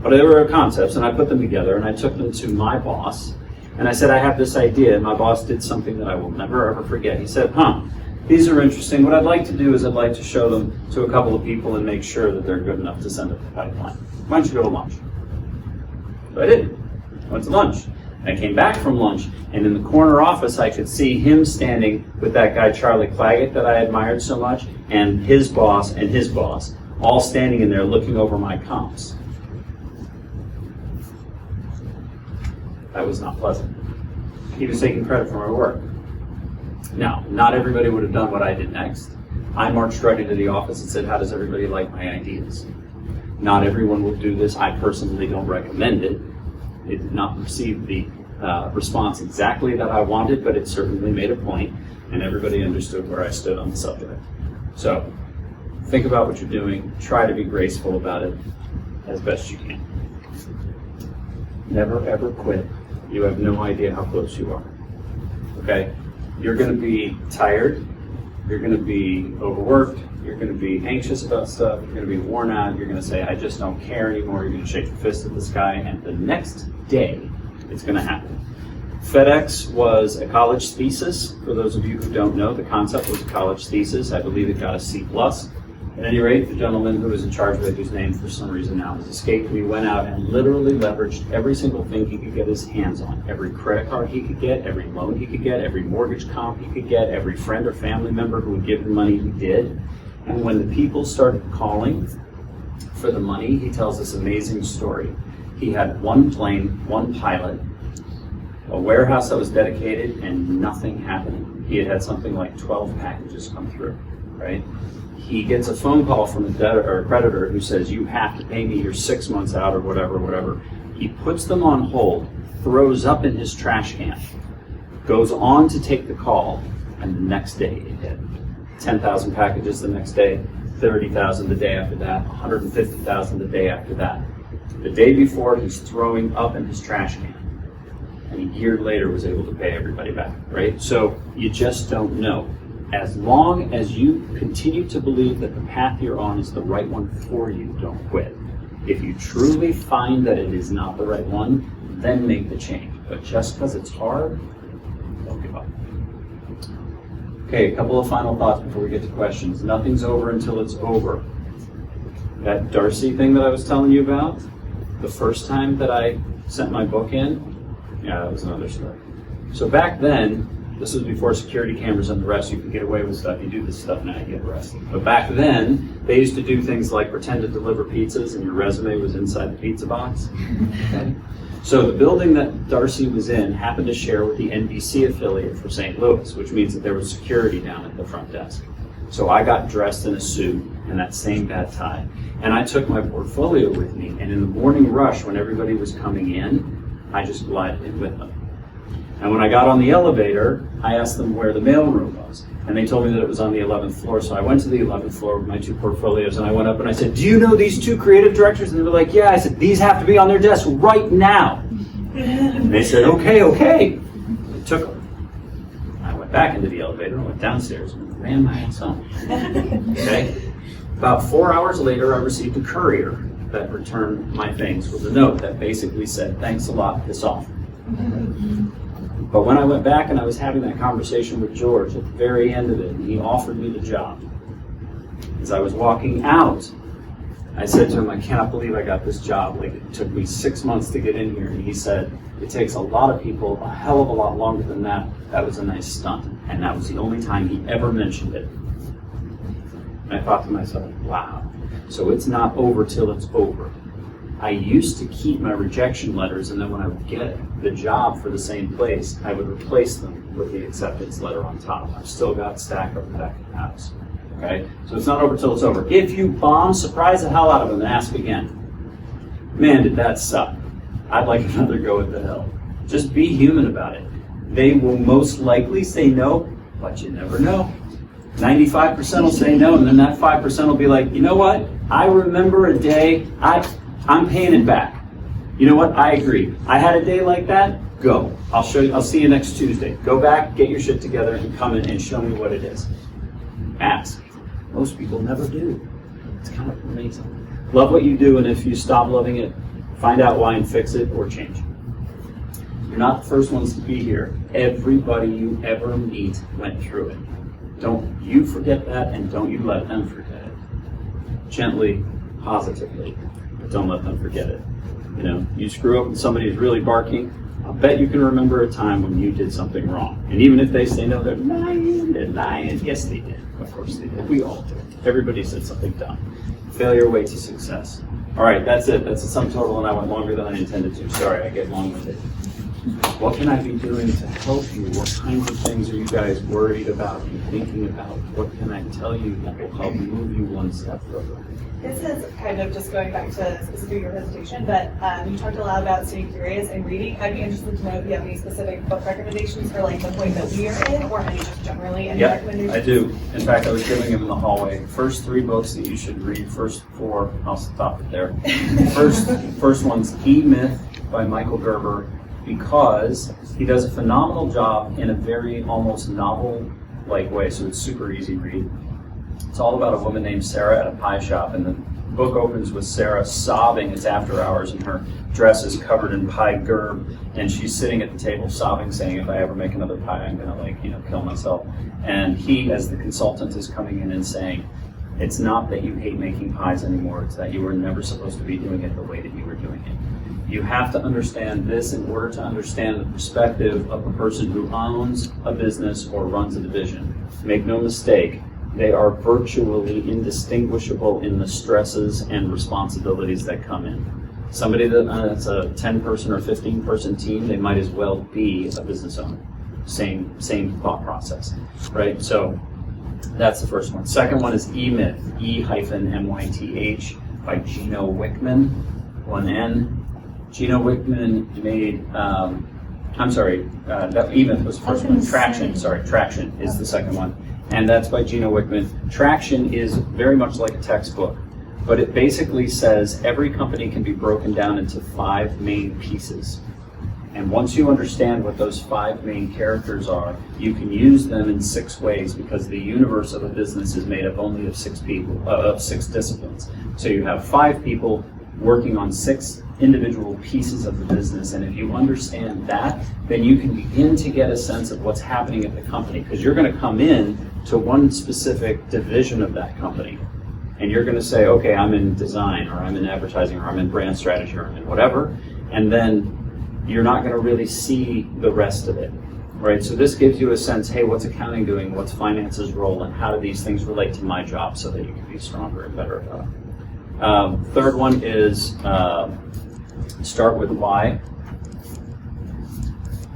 But they were concepts, and I put them together, and I took them to my boss, and I said, I have this idea, and my boss did something that I will never, ever forget. He said, these are interesting. What I'd like to do is I'd like to show them to a couple of people and make sure that they're good enough to send up the pipeline. Why don't you go to lunch? So I did. I went to lunch. I came back from lunch, and in the corner office, I could see him standing with that guy, Charlie Claggett, that I admired so much, and his boss, all standing in there looking over my comps. That was not pleasant. He was taking credit for my work. Now, not everybody would have done what I did next. I marched right into the office and said, how does everybody like my ideas? Not everyone will do this. I personally don't recommend it. It did not receive the response exactly that I wanted, but it certainly made a point, and everybody understood where I stood on the subject. So, think about what you're doing. Try to be graceful about it as best you can. Never, ever quit. You have no idea how close you are. Okay? You're going to be tired. You're going to be overworked. You're going to be anxious about stuff. You're going to be worn out. You're going to say, I just don't care anymore. You're going to shake your fist at the sky. And the next day, it's going to happen. FedEx was a college thesis. For those of you who don't know, the concept was a college thesis. I believe it got a C+. At any rate, the gentleman who was in charge of it, whose name for some reason now has escaped me, went out and literally leveraged every single thing he could get his hands on. Every credit card he could get, every loan he could get, every mortgage comp he could get, every friend or family member who would give him money, he did. And when the people started calling for the money, he tells this amazing story. He had one plane, one pilot, A warehouse that was dedicated and nothing happening. He had something like 12 packages come through, right? He gets a phone call from a debtor or a creditor who says, you have to pay me your 6 months out or whatever. He puts them on hold, throws up in his trash can, goes on to take the call, and the next day it hit. 10,000 packages the next day, 30,000 the day after that, 150,000 the day after that. The day before, he's throwing up in his trash can. And a year later was able to pay everybody back, right? So you just don't know. As long as you continue to believe that the path you're on is the right one for you, don't quit. If you truly find that it is not the right one, then make the change. But just because it's hard, don't give up. Okay, a couple of final thoughts before we get to questions. Nothing's over until it's over. That Darcy thing that I was telling you about, the first time that I sent my book in, yeah, that was another story. So back then, this was before security cameras and the rest. You could get away with stuff. You do this stuff now, you get arrested. But back then, they used to do things like pretend to deliver pizzas and your resume was inside the pizza box. Okay? So the building that Darcy was in happened to share with the NBC affiliate for St. Louis, which means that there was security down at the front desk. So I got dressed in a suit and that same bad tie. And I took my portfolio with me. And in the morning rush, when everybody was coming in, I just glided in with them. And when I got on the elevator, I asked them where the mailroom was. And they told me that it was on the 11th floor. So I went to the 11th floor with my 2 portfolios and I went up and I said, do you know these 2 creative directors? And they were like, yeah. I said, these have to be on their desk right now. And they said, okay. They took them. I went back into the elevator and went downstairs and ran my ass home. Okay? About 4 hours later, I received a courier that returned my things with a note that basically said, thanks a lot, piss off. But when I went back and I was having that conversation with George at the very end of it, and he offered me the job. As I was walking out, I said to him, I cannot believe I got this job. Like, it took me 6 months to get in here. And he said, it takes a lot of people a hell of a lot longer than that. That was a nice stunt. And that was the only time he ever mentioned it. And I thought to myself, wow. So it's not over till it's over. I used to keep my rejection letters, and then when I would get the job for the same place, I would replace them with the acceptance letter on top. I've still got a stack up the back of the house. Okay? So it's not over till it's over. If you bomb, surprise the hell out of them and ask again. Man, did that suck. I'd like another go at the hell. Just be human about it. They will most likely say no, but you never know. 95% will say no, and then that 5% will be like, you know what? I remember a day, I'm paying it back. You know what? I agree. I had a day like that. Go. I'll show you. I'll see you next Tuesday. Go back, get your shit together, and come in and show me what it is. Ask. Most people never do. It's kind of amazing. Love what you do, and if you stop loving it, find out why and fix it or change it. You're not the first ones to be here. Everybody you ever meet went through it. Don't you forget that, and don't you let them forget it. Gently, positively, but don't let them forget it. You know, you screw up and somebody is really barking, I'll bet you can remember a time when you did something wrong. And even if they say no, they're lying. Yes, they did. Of course they did. We all did. Everybody said something dumb. Failure way to success. All right, that's it. That's the sum total, and I went longer than I intended to. Sorry, I get long-winded. What can I be doing to help you? What kinds of things are you guys worried about and thinking about? What can I tell you that will help move you one step further? This is kind of just going back to specifically your presentation, but you talked a lot about staying curious and reading. I'd be interested to know if you have any specific book recommendations for like the point that we are in, or any just generally any recommendations. I do. In fact, I was giving them in the hallway. First 3 books that you should read. First 4, I'll stop it there. First one's E-Myth by Michael Gerber, because he does a phenomenal job in a very almost novel-like way, so it's super easy to read. It's all about a woman named Sarah at a pie shop, and the book opens with Sarah sobbing. It's after hours, and her dress is covered in pie gerb, and she's sitting at the table sobbing, saying, if I ever make another pie, I'm gonna kill myself. And he, as the consultant, is coming in and saying, it's not that you hate making pies anymore, it's that you were never supposed to be doing it the way that you were doing it. You have to understand this in order to understand the perspective of a person who owns a business or runs a division. Make no mistake, they are virtually indistinguishable in the stresses and responsibilities that come in. Somebody that's a 10-person or 15-person team, they might as well be a business owner. Same thought process, right? So that's the first one. Second one is E-Myth, E-MYTH by Gino Wickman, 1N. Gino Wickman made, that E-Myth was the first one. Traction is the second one. And that's by Gino Wickman. Traction is very much like a textbook, but it basically says every company can be broken down into 5 main pieces. And once you understand what those 5 main characters are, you can use them in 6 ways, because the universe of a business is made up only of 6 people, of 6 disciplines. So you have 5 people working on 6 individual pieces of the business, and if you understand that, then you can begin to get a sense of what's happening at the company, because you're going to come in to one specific division of that company, and you're going to say, okay, I'm in design, or I'm in advertising, or I'm in brand strategy, or I'm in whatever, and then you're not going to really see the rest of it, right? So this gives you a sense, hey, what's accounting doing, what's finance's role, and how do these things relate to my job, so that you can be stronger and better about it. Third one is start with why.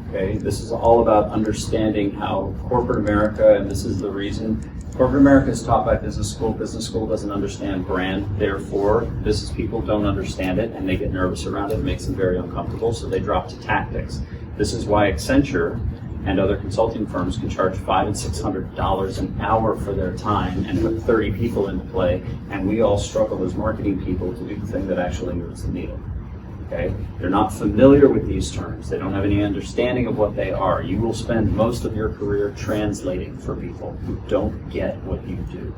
Okay, this is all about understanding how corporate America, and this is the reason, corporate America is taught by business school. Business school doesn't understand brand, therefore business people don't understand it, and they get nervous around it. It makes them very uncomfortable, so they drop to tactics. This is why Accenture and other consulting firms can charge $500 and $600 an hour for their time and put 30 people into play, and we all struggle as marketing people to do the thing that actually moves the needle. Okay? They're not familiar with these terms. They don't have any understanding of what they are. You will spend most of your career translating for people who don't get what you do.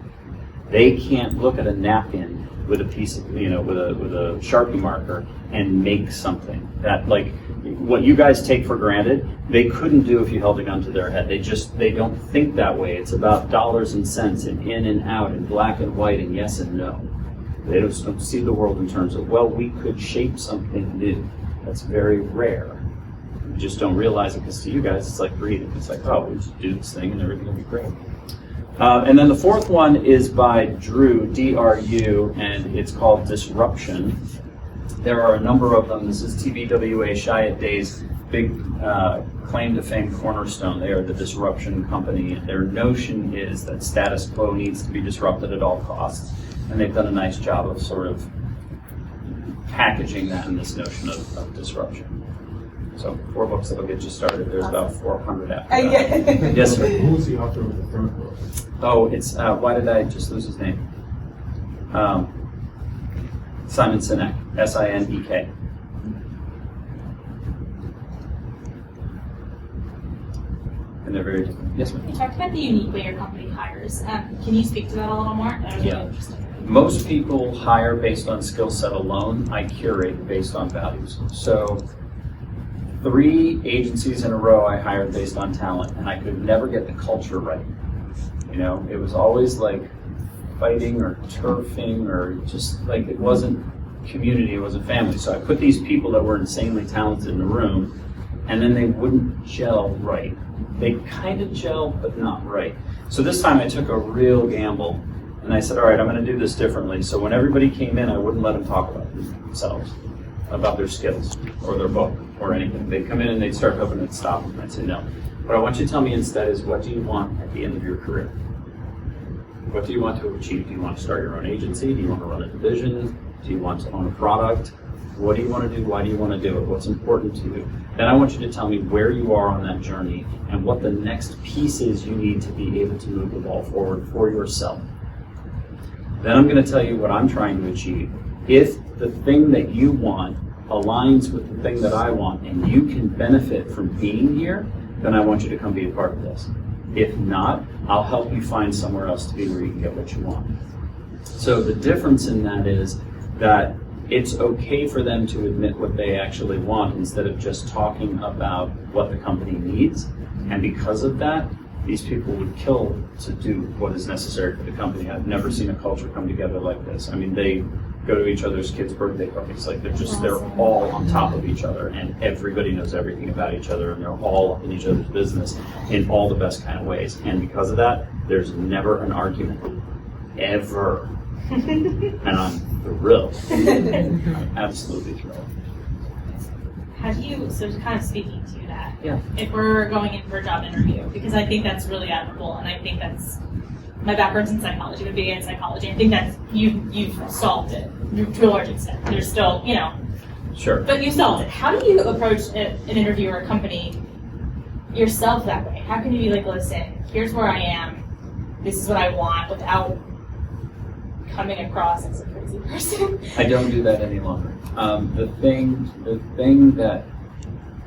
They can't look at a napkin with a piece of, with a Sharpie marker and make something that, like, what you guys take for granted, they couldn't do if you held a gun to their head. They don't think that way. It's about dollars and cents and in and out and black and white and yes and no. They don't see the world in terms of, well, we could shape something new. That's very rare. You just don't realize it, because to you guys, it's like breathing. It's like, oh, we just do this thing and everything will be great. And then the fourth one is by Drew, D-R-U, and it's called Disruption. There are a number of them. This is TBWA, Chiat Day's big claim to fame cornerstone. They are the disruption company. Their notion is that status quo needs to be disrupted at all costs. And they've done a nice job of sort of packaging that in this notion of disruption. So 4 books that'll get you started. There's about 400 after that. Yes, sir. Who was the author of the third book? Oh, it's, why did I just lose his name? Simon Sinek, S-I-N-E-K. And they're very different. Yes, ma'am. You talked about the unique way your company hires. Can you speak to that a little more? That was really interesting. Most people hire based on skill set alone. I curate based on values. So 3 agencies in a row I hired based on talent, and I could never get the culture right. It was always like fighting or turfing, or just like, it wasn't community, it wasn't family. So I put these people that were insanely talented in the room, and then they wouldn't gel right. They kind of gelled, but not right. So this time I took a real gamble, and I said, all right, I'm going to do this differently. So when everybody came in, I wouldn't let them talk about themselves, about their skills, or their book, or anything. They'd come in and they'd start hoping it'd stop them. I'd say, no. What I want you to tell me instead is, what do you want at the end of your career? What do you want to achieve? Do you want to start your own agency? Do you want to run a division? Do you want to own a product? What do you want to do? Why do you want to do it? What's important to you? Then I want you to tell me where you are on that journey and what the next piece is you need to be able to move the ball forward for yourself. Then I'm going to tell you what I'm trying to achieve. If the thing that you want aligns with the thing that I want, and you can benefit from being here, then I want you to come be a part of this. If not, I'll help you find somewhere else to be where you can get what you want. So the difference in that is that it's okay for them to admit what they actually want instead of just talking about what the company needs. And because of that, these people would kill to do what is necessary for the company. I've never seen a culture come together like this. I mean, they go to each other's kids' birthday parties. Like, they're all on top of each other, and everybody knows everything about each other, and they're all up in each other's business in all the best kind of ways. And because of that, there's never an argument. Ever. And I'm thrilled. I'm absolutely thrilled. Have you, so kind of speaking to that, Yeah. if we're going in for a job interview, because I think that's really admirable, and I think that's, my background's in psychology, but being in psychology, I think that you've solved it to a large extent. There's still, Sure. but you solved it. How do you approach an interview or a company yourself that way? How can you be like, listen, here's where I am, this is what I want, without coming across as a crazy person? I don't do that any longer. The thing that,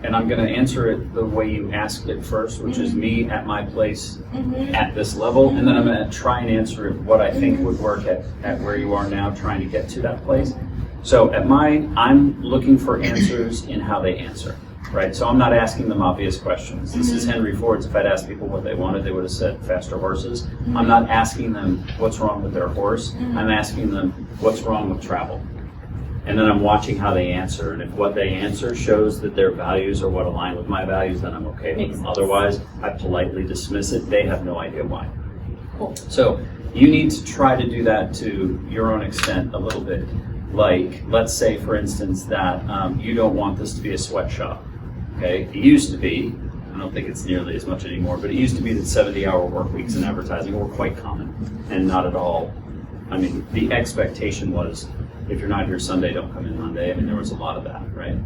and I'm going to answer it the way you asked it first, which is me at my place at this level, and then I'm going to try and answer it what I think would work at where you are now, trying to get to that place. So at mine, I'm looking for answers in how they answer, right? So I'm not asking them obvious questions. This is Henry Ford's. If I'd asked people what they wanted, they would have said faster horses. I'm not asking them what's wrong with their horse. I'm asking them what's wrong with travel. And then I'm watching how they answer. And if what they answer shows that their values are what align with my values, then I'm okay with them. Otherwise, I politely dismiss it. They have no idea why. Cool. So you need to try to do that to your own extent a little bit. Like, let's say, for instance, that you don't want this to be a sweatshop. Okay? It used to be, I don't think it's nearly as much anymore, but it used to be that 70-hour work weeks in advertising were quite common and not at all. I mean, the expectation was, if you're not here Sunday, don't come in Monday. I mean, there was a lot of that, right?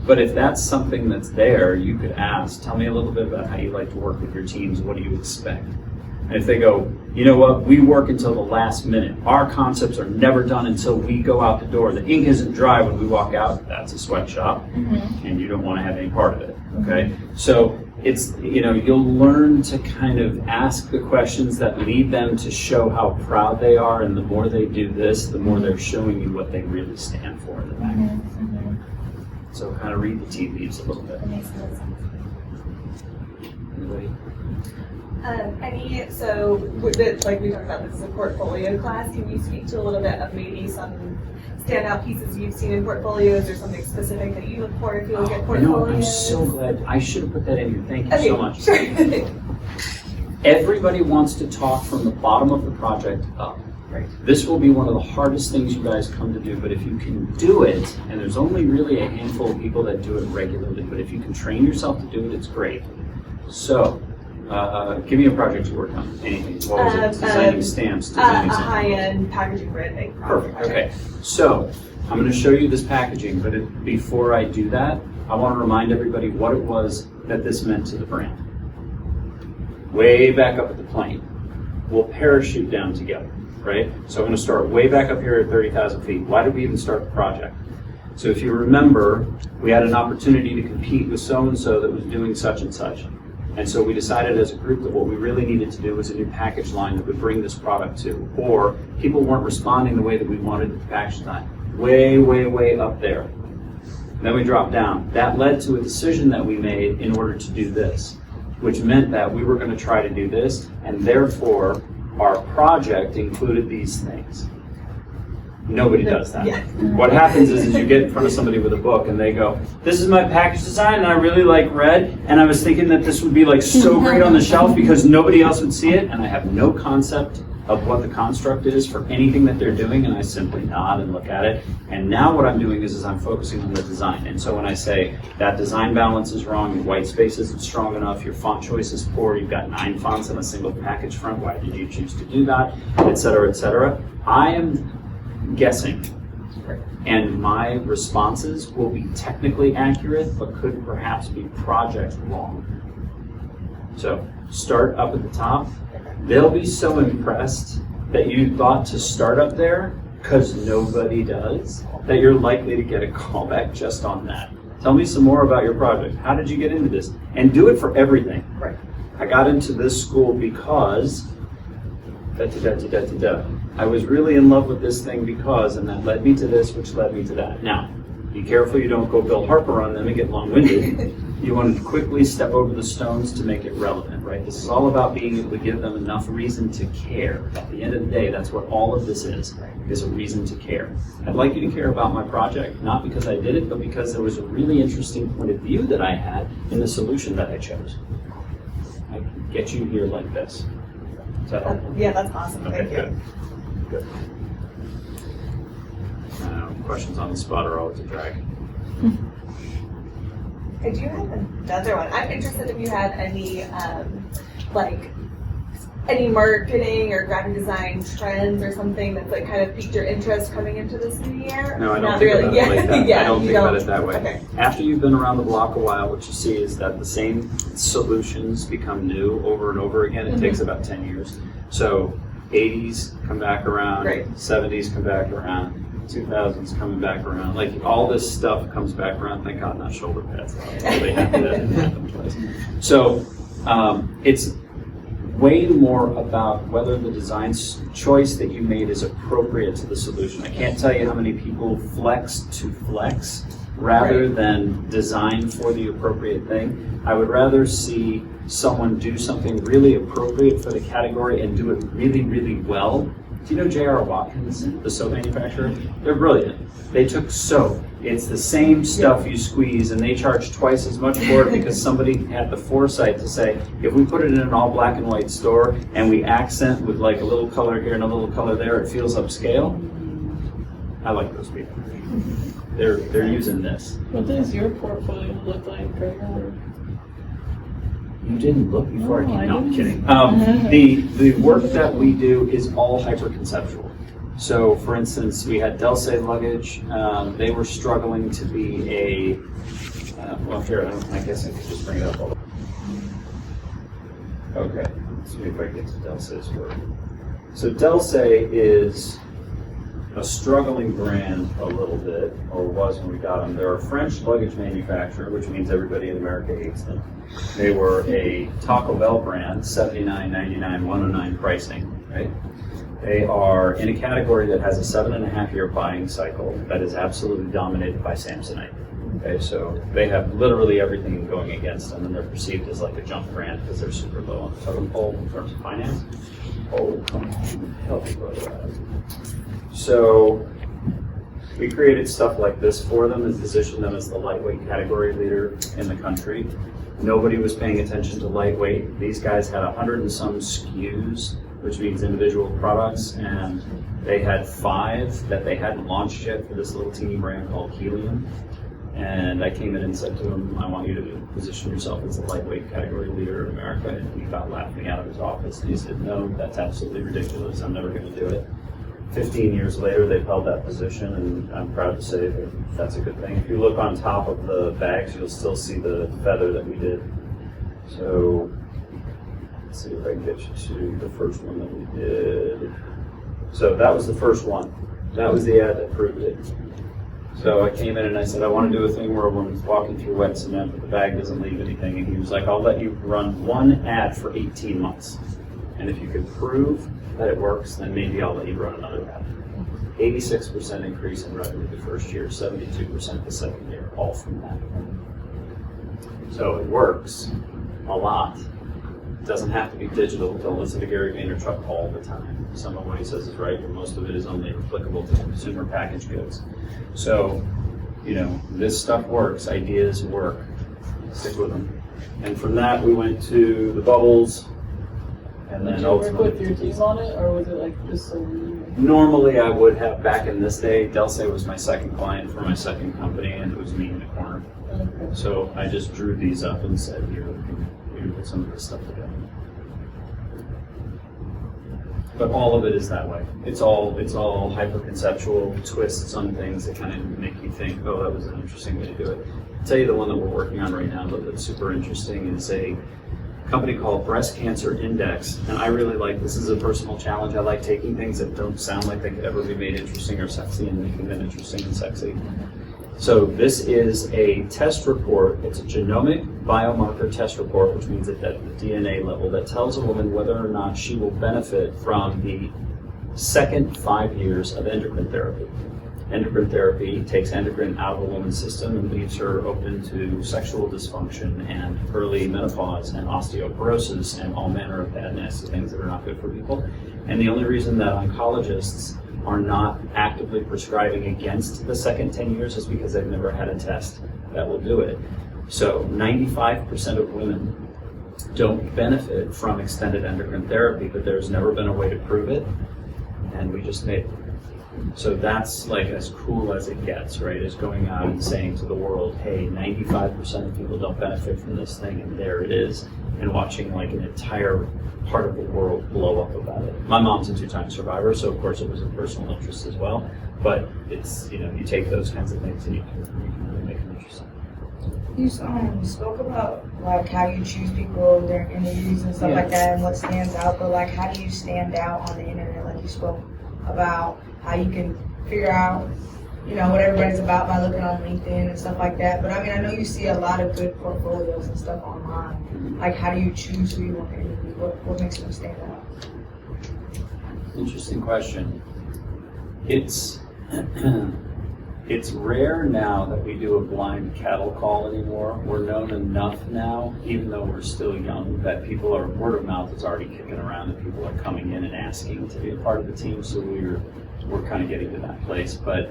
But if that's something that's there, you could ask, tell me a little bit about how you like to work with your teams. What do you expect? And if they go, you know what, we work until the last minute. Our concepts are never done until we go out the door. The ink isn't dry when we walk out. That's a sweatshop, and you don't want to have any part of it, okay? So it's, you'll learn to kind of ask the questions that lead them to show how proud they are, and the more they do this, the more they're showing you what they really stand for in the back. So kind of read the tea leaves a little bit. That makes sense. Anybody? So like we talked about, this is a portfolio class. Can you speak to a little bit of maybe some standout pieces you've seen in portfolios, or something specific that you look for if you look at portfolios? I'm so glad. I should have put that in here. Thank you so much. Sure. Everybody wants to talk from the bottom of the project up. Right. This will be one of the hardest things you guys come to do, but if you can do it, and there's only really a handful of people that do it regularly, but if you can train yourself to do it, it's great. So, give me a project you worked on. Anything. What was it? Designing stamps. Designing a something. high-end packaging branding project. Perfect. Okay. So, I'm going to show you this packaging, but before I do that, I want to remind everybody what it was that this meant to the brand. Way back up at the plane, we'll parachute down together, right? So I'm going to start way back up here at 30,000 feet. Why did we even start the project? So if you remember, we had an opportunity to compete with so-and-so that was doing such and such. And so we decided as a group that what we really needed to do was a new package line that would bring this product to, or people weren't responding the way that we wanted the package line. Way, way, way up there. Then we dropped down. That led to a decision that we made in order to do this, which meant that we were going to try to do this, and therefore our project included these things. Nobody does that. Yeah. What happens is you get in front of somebody with a book and they go, this is my package design and I really like red, and I was thinking that this would be like so great on the shelf because nobody else would see it, and I have no concept of what the construct is for anything that they're doing, and I simply nod and look at it. And now what I'm doing is I'm focusing on the design. And so when I say that design balance is wrong, your white space isn't strong enough, your font choice is poor, you've got 9 fonts on a single package front, why did you choose to do that, et cetera, I am guessing. And my responses will be technically accurate, but could perhaps be project wrong. So start up at the top. They'll be so impressed that you thought to start up there, because nobody does, that you're likely to get a call back just on that. Tell me some more about your project. How did you get into this? And do it for everything. Right. I got into this school because I was really in love with this thing because, and that led me to this, which led me to that. Now, be careful you don't go Bill Harper on them and get long-winded. You want to quickly step over the stones to make it relevant, right? This is all about being able to give them enough reason to care. At the end of the day, that's what all of this is a reason to care. I'd like you to care about my project, not because I did it, but because there was a really interesting point of view that I had in the solution that I chose. I can get you here like this. Is that helpful? Yeah, that's awesome. Okay, Thank you. good. questions on the spot are always a drag. I do have another one. I'm interested if you have any, like, any marketing or graphic design trends or something that's like kind of piqued your interest coming into this new year? No, I don't Not think really. about it like that. Yeah, I don't you think about it that way. Okay. After you've been around the block a while, what you see is that the same solutions become new over and over again. It takes about 10 years. So 80s come back around, Right. 70s come back around, 2000s coming back around. Like all this stuff comes back around. Thank God, not shoulder pads. They have to. So it's way more about whether the design choice that you made is appropriate to the solution. I can't tell you how many people flex to flex rather than design for the appropriate thing. I would rather see someone do something really appropriate for the category and do it really, really well. Do you know J.R. Watkins, the soap manufacturer? They're brilliant. They took soap. It's the same stuff you squeeze, and they charge twice as much for it because somebody had the foresight to say, if we put it in an all black and white store and we accent with like a little color here and a little color there, it feels upscale. I like those people. They're using this. What does your portfolio look like right now? You didn't look before I No, came. I No, I'm didn't. kidding. The work that we do is all hyper-conceptual. So, for instance, we had Dell luggage. They were struggling to be a. Well, here I guess I could just bring it up. Okay, let's see if I get to Dell work. So Dell is a struggling brand a little bit, or was when we got them. They're a French luggage manufacturer, which means everybody in America hates them. They were a Taco Bell brand, $79.99, $109 pricing, right? They are in a category that has a 7.5-year buying cycle that is absolutely dominated by Samsonite. Okay, so they have literally everything going against them, and they're perceived as like a junk brand because they're super low on the totem pole in terms of finance. Oh, come on, help me, brother. So we created stuff like this for them and positioned them as the lightweight category leader in the country. Nobody was paying attention to lightweight. These guys had 100 and some SKUs, which means individual products, and they had 5 that they hadn't launched yet for this little teeny brand called Helium. And I came in and said to him, I want you to position yourself as the lightweight category leader in America. And he about laughed me out of his office. And he said, no, that's absolutely ridiculous. I'm never going to do it. 15 years later, they've held that position, and I'm proud to say that that's a good thing. If you look on top of the bags, you'll still see the feather that we did. So let's see if I can get you to the first one that we did. So that was the first one. That was the ad that proved it. So I came in and I said, I want to do a thing where a woman's walking through wet cement, but the bag doesn't leave anything. And he was like, I'll let you run one ad for 18 months. And if you can prove that it works, then maybe I'll let you run another ad. 86% increase in revenue the first year, 72% the second year, all from that. So it works a lot. It doesn't have to be digital. Don't listen to Gary Vaynerchuk all the time. Some of what he says is right, but most of it is only applicable to consumer packaged goods. So, you know, this stuff works. Ideas work. Stick with them. And from that, we went to the bubbles. And Did then you work ultimately, with your team on it, or was it like just so you? normally I would have, back in this day, Dell was my second client for my second company, and it was me in the corner. Okay. So I just drew these up and said, here, we can put some of this stuff together. But all of it is that way. It's all hyper-conceptual twists on things that kind of make you think, oh, that was an interesting way to do it. I'll tell you the one that we're working on right now that's super interesting is a company called Breast Cancer Index, and I really like, this is a personal challenge. I like taking things that don't sound like they could ever be made interesting or sexy and making them interesting and sexy. So this is a test report. It's a genomic biomarker test report, which means that at the DNA level that tells a woman whether or not she will benefit from the second 5 years of endocrine therapy. Endocrine therapy takes endocrine out of a woman's system and leaves her open to sexual dysfunction and early menopause and osteoporosis and all manner of bad, nasty things that are not good for people. And the only reason that oncologists are not actively prescribing against the second 10 years is because they've never had a test that will do it. So 95% of women don't benefit from extended endocrine therapy, but there's never been a way to prove it, and we just made it. So that's like as cool as it gets, right? Is going out and saying to the world, hey, 95% of people don't benefit from this thing, and there it is, and watching like an entire part of the world blow up about it. My mom's a 2-time survivor, so of course it was a personal interest as well. But it's, you take those kinds of things and you can really make them interesting. You spoke about like how you choose people during interviews and stuff like that and what stands out, but like how do you stand out on the internet? Like you spoke about how you can figure out, what everybody's about by looking on LinkedIn and stuff like that. But I mean, I know you see a lot of good portfolios and stuff online. Like how do you choose who you want to interview? What makes them stand out? Interesting question. It's rare now that we do a blind cattle call anymore. We're known enough now, even though we're still young, that word of mouth is already kicking around and people are coming in and asking to be a part of the team, so we're kind of getting to that place. But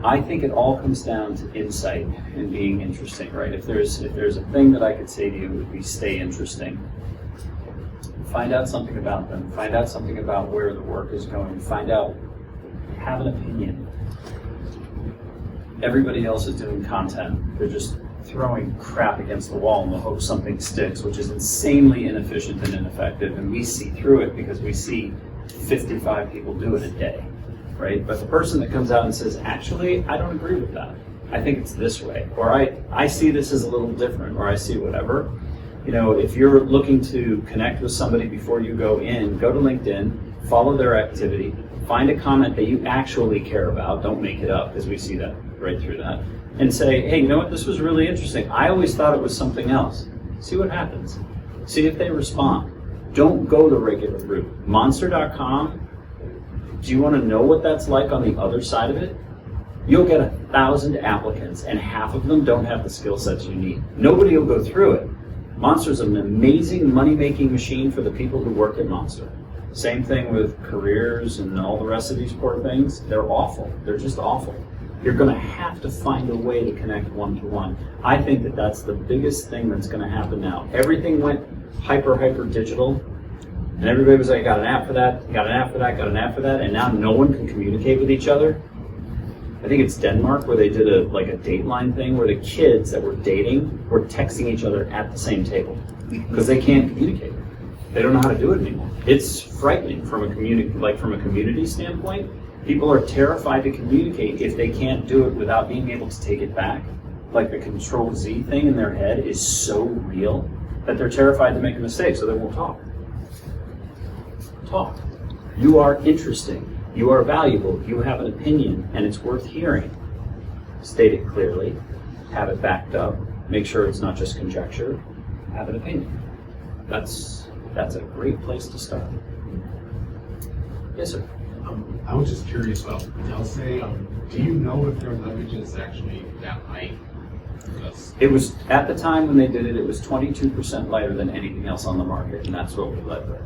I think it all comes down to insight and being interesting, right? If there's a thing that I could say to you, it would be stay interesting. Find out something about them. Find out something about where the work is going. Have an opinion. Everybody else is doing content. They're just throwing crap against the wall in the hope something sticks, which is insanely inefficient and ineffective. And we see through it because we see 55 people do it a day, right? But the person that comes out and says, actually, I don't agree with that. I think it's this way. Or I see this as a little different, or I see whatever. If you're looking to connect with somebody before you go in, go to LinkedIn, follow their activity, find a comment that you actually care about. Don't make it up, because we see that right through that. And say, hey, you know what? This was really interesting. I always thought it was something else. See what happens. See if they respond. Don't go the regular route. Monster.com, do you want to know what that's like on the other side of it? You'll get 1,000 applicants, and half of them don't have the skill sets you need. Nobody will go through it. Monster's an amazing money-making machine for the people who work at Monster. Same thing with careers and all the rest of these poor things. They're awful. They're just awful. You're going to have to find a way to connect one-to-one. I think that that's the biggest thing that's going to happen now. Everything went hyper digital, and everybody was like, got an app for that, got an app for that, got an app for that, and now no one can communicate with each other. I think it's Denmark where they did a Dateline thing where the kids that were dating were texting each other at the same table because they can't communicate. They don't know how to do it anymore. It's frightening from a community standpoint. People are terrified to communicate if they can't do it without being able to take it back. Like the Control Z thing in their head is so real that they're terrified to make a mistake, so they won't talk. Talk. You are interesting. You are valuable. You have an opinion, and it's worth hearing. State it clearly. Have it backed up. Make sure it's not just conjecture. Have an opinion. That's a great place to start. Yes, sir. I was just curious about Dell say, do you know if their luggage is actually that light? It was, at the time when they did it, it was 22% lighter than anything else on the market, and that's what we led with.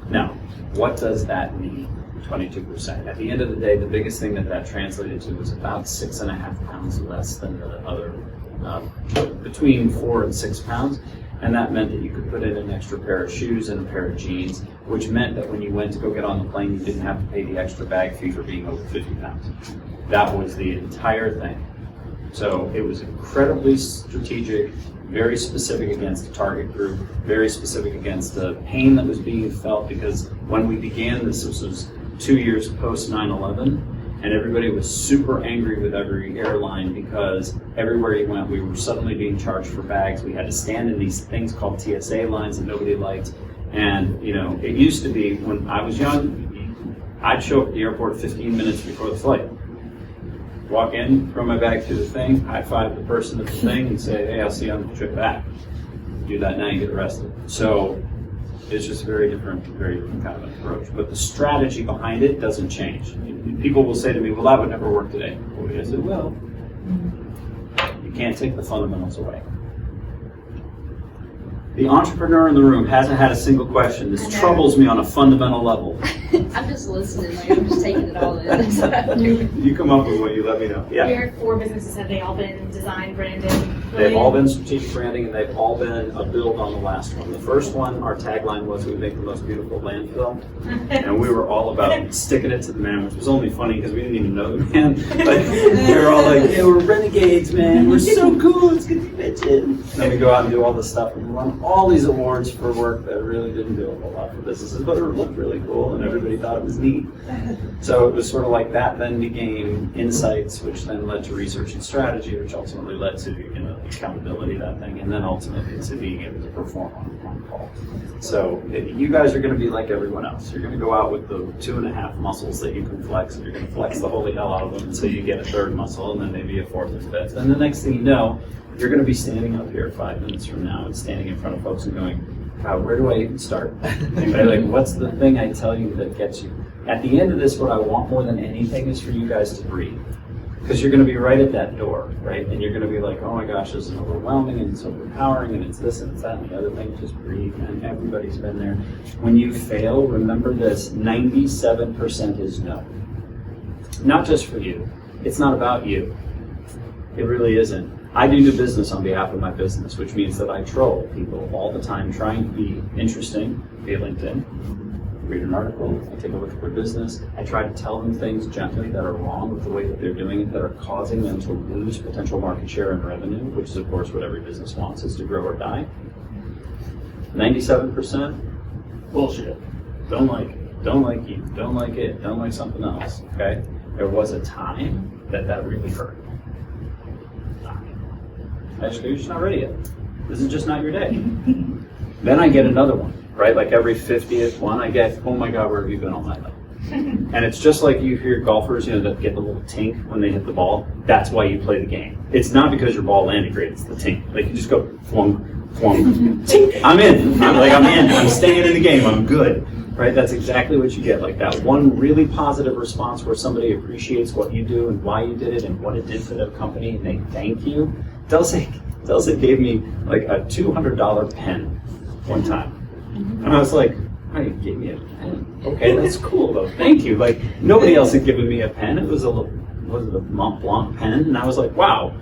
Now, what does that mean, 22%? At the end of the day, the biggest thing that translated to was about 6.5 pounds less than the other, between 4 and 6 pounds. And that meant that you could put in an extra pair of shoes and a pair of jeans, which meant that when you went to go get on the plane, you didn't have to pay the extra bag fee for being over 50 pounds. That was the entire thing. So it was incredibly strategic, very specific against the target group, very specific against the pain that was being felt, because when we began this was 2 years post 9/11. And everybody was super angry with every airline because everywhere you went, we were suddenly being charged for bags. We had to stand in these things called TSA lines that nobody liked. And, it used to be when I was young, I'd show up at the airport 15 minutes before the flight. Walk in, throw my bag through the thing, high-five the person at the thing and say, hey, I'll see you on the trip back. Do that now, you get arrested. So it's just a very different kind of an approach. But the strategy behind it doesn't change. People will say to me, well, that would never work today. Well, yes, it will. You can't take the fundamentals away. The entrepreneur in the room hasn't had a single question. This troubles me on a fundamental level. I'm just listening, I'm just taking it all in. You come up with what you let me know. Yeah. Your 4 businesses, have they all been designed, branded, They've all been strategic branding, and they've all been a build on the last one. The first one, our tagline was, "We make the most beautiful landfill," and we were all about sticking it to the man, which was only funny because we didn't even know the man. But they were all like, "Yeah, we're renegades, man. We're so cool. It's gonna be bitchin'." And then we go out and do all this stuff and won all these awards for work that really didn't do a whole lot for businesses, but it looked really cool, and everybody thought it was neat. So it was sort of like that. Then became insights, which then led to research and strategy, which ultimately led to accountability, that thing, and then ultimately to being able to perform on call. So you guys are going to be like everyone else. You're going to go out with the 2.5 muscles that you can flex, and you're going to flex the holy hell out of them until you get a third muscle, and then maybe a fourth or fifth. And the next thing you know, you're going to be standing up here 5 minutes from now and standing in front of folks and going, where do I even start? Right? Like, what's the thing I tell you that gets you? At the end of this, what I want more than anything is for you guys to breathe. Because you're going to be right at that door, right? And you're going to be like, oh my gosh, this is overwhelming, and it's overpowering, and it's this, and it's that, and the other thing. Just breathe, and everybody's been there. When you fail, remember this, 97% is no. Not just for you. It's not about you. It really isn't. I do new business on behalf of my business, which means that I troll people all the time, trying to be interesting via LinkedIn. Read an article, I take a look at their business, I try to tell them things gently that are wrong with the way that they're doing it, that are causing them to lose potential market share and revenue, which is of course what every business wants, is to grow or die. 97%, bullshit. Don't like it, don't like you, don't like it, don't like something else, okay? There was a time that really hurt. Actually, you're just not ready yet. This is just not your day. Then I get another one. Right, like every 50th one I get, oh my God, where have you been all night long? And it's just like you hear golfers, that get the little tink when they hit the ball. That's why you play the game. It's not because your ball landed great, it's the tink. Like you just go, flung, tink, I'm in. I'm staying in the game, I'm good. Right, that's exactly what you get. Like that one really positive response where somebody appreciates what you do and why you did it and what it did for their company, and they thank you. Dell gave me like a $200 pen one time. And I was like, oh, you gave me a pen? Okay, that's cool though, thank you. Like, nobody else had given me a pen. It was a Mont Blanc pen, and I was like, wow.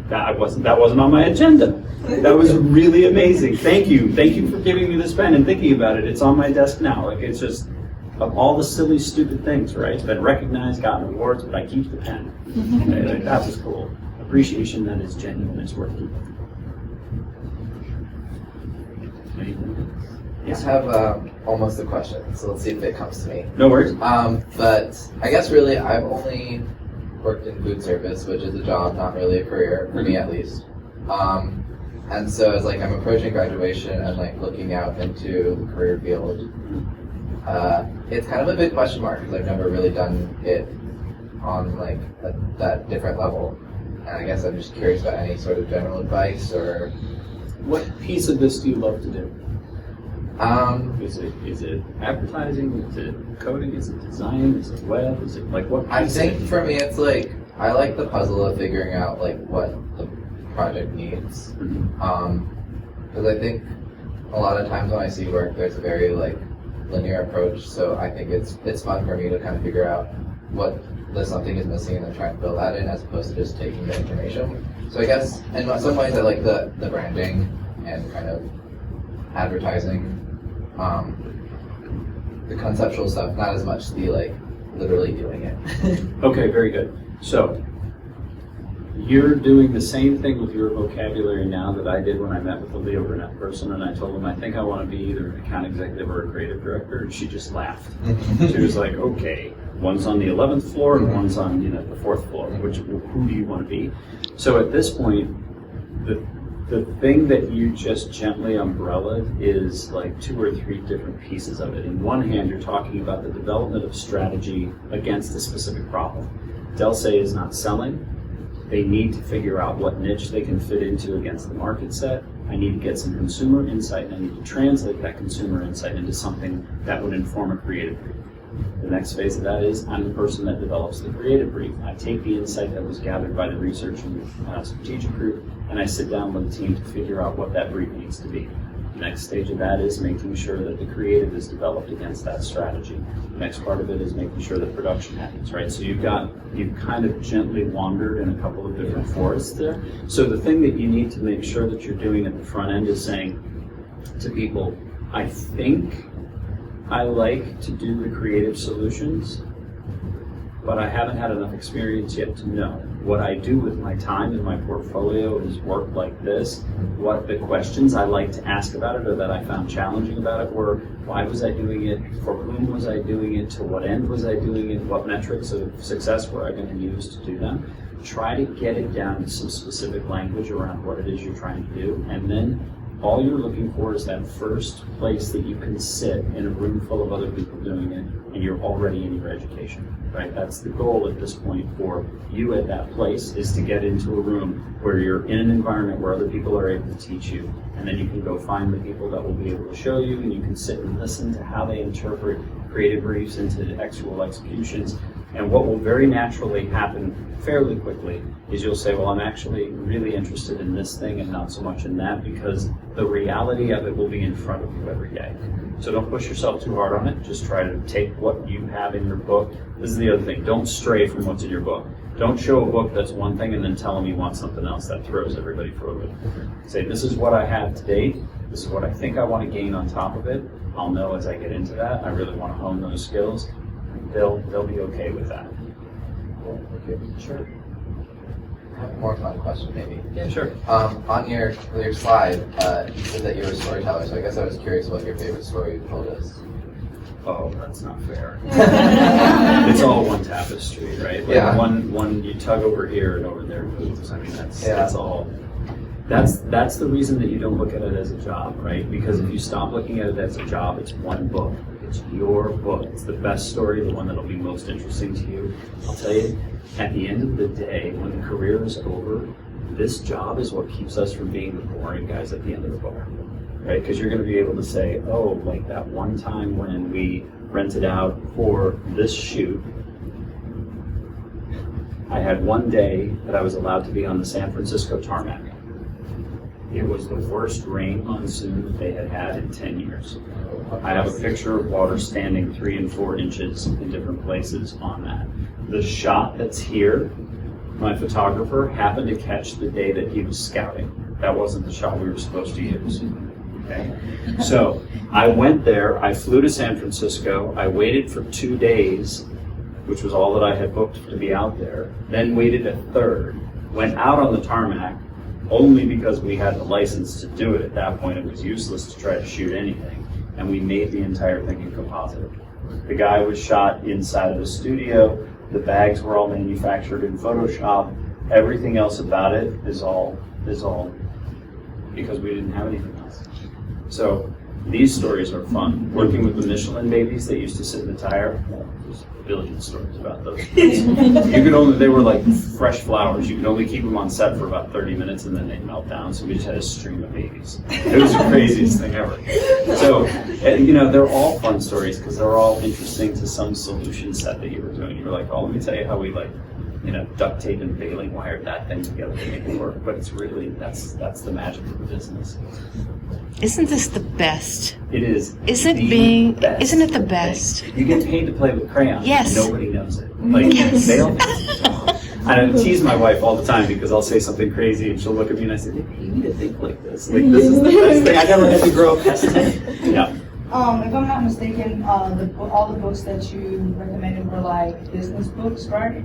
That wasn't on my agenda. That was really amazing. Thank you for giving me this pen and thinking about it. It's on my desk now. Like, it's just, of all the silly, stupid things, right? It's been recognized, gotten awards, but I keep the pen. Right? Like, that was cool. Appreciation that is genuine is worth keeping. Yes. I have almost a question, so let's see if it comes to me. No worries. But I guess really I've only worked in food service, which is a job, not really a career, for me at least. And so it's like I'm approaching graduation and like looking out into the career field. It's kind of a big question mark because I've never really done it on like that different level. And I guess I'm just curious about any sort of general advice or... What piece of this do you love to do? Is it advertising? Is it coding? Is it design? Is it web? Is it like what? I think for me it's like I like the puzzle of figuring out like what the project needs. Because I think a lot of times when I see work, there's a very like linear approach. So I think it's fun for me to kind of figure out what something is missing and then try to fill that in, as opposed to just taking the information. So I guess in some ways I like the branding and kind of advertising, the conceptual stuff, not as much the like literally doing it. Okay, very good. So you're doing the same thing with your vocabulary now that I did when I met with the Leo Burnett person, and I told him I think I want to be either an account executive or a creative director, and she just laughed. She was like, okay, one's on the 11th floor and one's on the 4th floor. Who do you want to be? So at this point, the thing that you just gently umbrellaed is like 2 or 3 different pieces of it. In one hand, you're talking about the development of strategy against a specific problem. Dell is not selling. They need to figure out what niche they can fit into against the market set. I need to get some consumer insight, and I need to translate that consumer insight into something that would inform a creative brief. The next phase of that is I'm the person that develops the creative brief. I take the insight that was gathered by the research and strategic group, and I sit down with the team to figure out what that brief needs to be. Next stage of that is making sure that the creative is developed against that strategy. Next part of it is making sure that production happens, right? So you've kind of gently wandered in a couple of different forests there. So the thing that you need to make sure that you're doing at the front end is saying to people, I think I like to do the creative solutions, but I haven't had enough experience yet to know. What I do with my time in my portfolio is work like this. What the questions I like to ask about it or that I found challenging about it were, why was I doing it? For whom was I doing it? To what end was I doing it? What metrics of success were I going to use to do them? Try to get it down to some specific language around what it is you're trying to do. And then all you're looking for is that first place that you can sit in a room full of other people doing it, and you're already in your education, right? That's the goal at this point for you at that place, is to get into a room where you're in an environment where other people are able to teach you, and then you can go find the people that will be able to show you, and you can sit and listen to how they interpret creative briefs into actual executions. And what will very naturally happen fairly quickly is you'll say, well, I'm actually really interested in this thing and not so much in that, because the reality of it will be in front of you every day. So don't push yourself too hard on it. Just try to take what you have in your book. This is the other thing. Don't stray from what's in your book. Don't show a book that's one thing and then tell them you want something else. That throws everybody for a loop. Say, this is what I have to date. This is what I think I want to gain on top of it. I'll know as I get into that. I really want to hone those skills. They'll be okay with that. Okay. Sure. I have a more fun question, maybe. Yeah, sure. On your slide, you said that you were a storyteller, so I guess I was curious what your favorite story you told us. Oh, that's not fair. It's all one tapestry, right? Like Yeah. One you tug over here and over there moves. I mean, that's all. That's the reason that you don't look at it as a job, right? Because if you stop looking at it as a job, it's one book. It's your book. It's the best story, the one that'll be most interesting to you. I'll tell you, at the end of the day, when the career is over, this job is what keeps us from being the boring guys at the end of the bar, right? Because you're going to be able to say, oh, like that one time when we rented out for this shoot, I had one day that I was allowed to be on the San Francisco tarmac. It was the worst rain monsoon that they had had in 10 years. I have a picture of water standing 3 and 4 inches in different places on that. The shot that's here, my photographer happened to catch the day that he was scouting. That wasn't the shot we were supposed to use. Okay? So I went there, I flew to San Francisco, I waited for 2 days, which was all that I had booked to be out there, then waited a third, went out on the tarmac, only because we had the license to do it. At that point, it was useless to try to shoot anything. And we made the entire thing in composite. The guy was shot inside of the studio. The bags were all manufactured in Photoshop. Everything else about it is all because we didn't have anything else. So these stories are fun. Working with the Michelin babies that used to sit in the tire, well, there's a billion stories about those kids. They were like fresh flowers. You could only keep them on set for about 30 minutes and then they'd melt down. So we just had a stream of babies. It was the craziest thing ever. So, they're all fun stories because they're all interesting to some solution set that you were doing. You were like, oh, let me tell you how we duct tape and baling wired that thing together to make it work. But it's really, that's the magic of the business. Isn't this the best? It is. Isn't it the best? You get paid to play with crayons. Yes. Nobody knows it. Like, yes. They all I tease my wife all the time because I'll say something crazy and she'll look at me and I say, they pay me to think like this. Like, this is the best thing. I never had to grow up testing. Yeah. If I'm not mistaken, all the books that you recommended were like business books, right?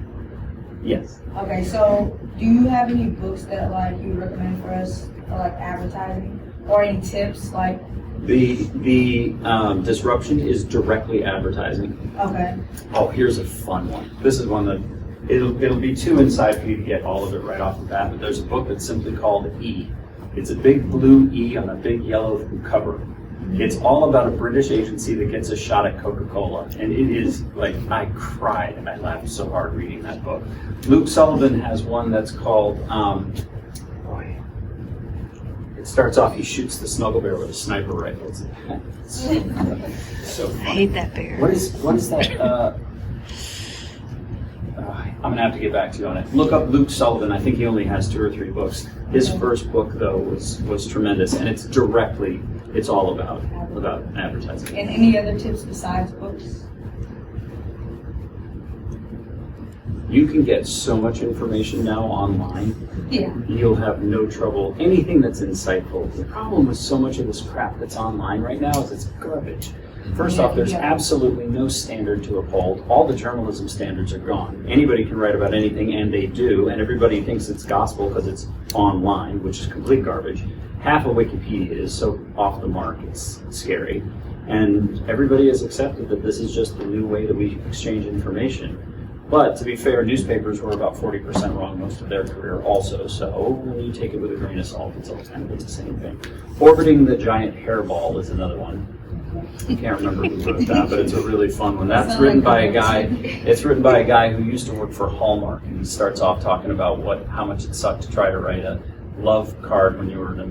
Yes. Okay, so do you have any books that like you recommend for us for like advertising, or any tips like? The disruption is directly advertising. Okay. Oh, here's a fun one. This is one that it'll be too inside for you to get all of it right off the bat. But there's a book that's simply called E. It's a big blue E on a big yellow cover. It's all about a British agency that gets a shot at Coca-Cola. And it is like, I cried and I laughed so hard reading that book. Luke Sullivan has one that's called, it starts off, he shoots the snuggle bear with a sniper rifle. It's so funny. I hate that bear. What is that? I'm going to have to get back to you on it. Look up Luke Sullivan. I think he only has 2 or 3 books. His first book, though, was tremendous, and it's directly it's all about advertising. And any other tips besides books? You can get so much information now online. Yeah. You'll have no trouble. Anything that's insightful. The problem with so much of this crap that's online right now is it's garbage. First off, there's absolutely no standard to uphold. All the journalism standards are gone. Anybody can write about anything, and they do, and everybody thinks it's gospel because it's online, which is complete garbage. Half of Wikipedia is so off the mark, it's scary. And everybody has accepted that this is just the new way that we exchange information. But to be fair, newspapers were about 40% wrong most of their career also, so when you take it with a grain of salt, it's all kind of the same thing. Orbiting the Giant Hairball is another one. I can't remember who wrote that, but it's a really fun one. That's written by a guy. It's written by a guy who used to work for Hallmark, and he starts off talking about how much it sucked to try to write a love card when you were in a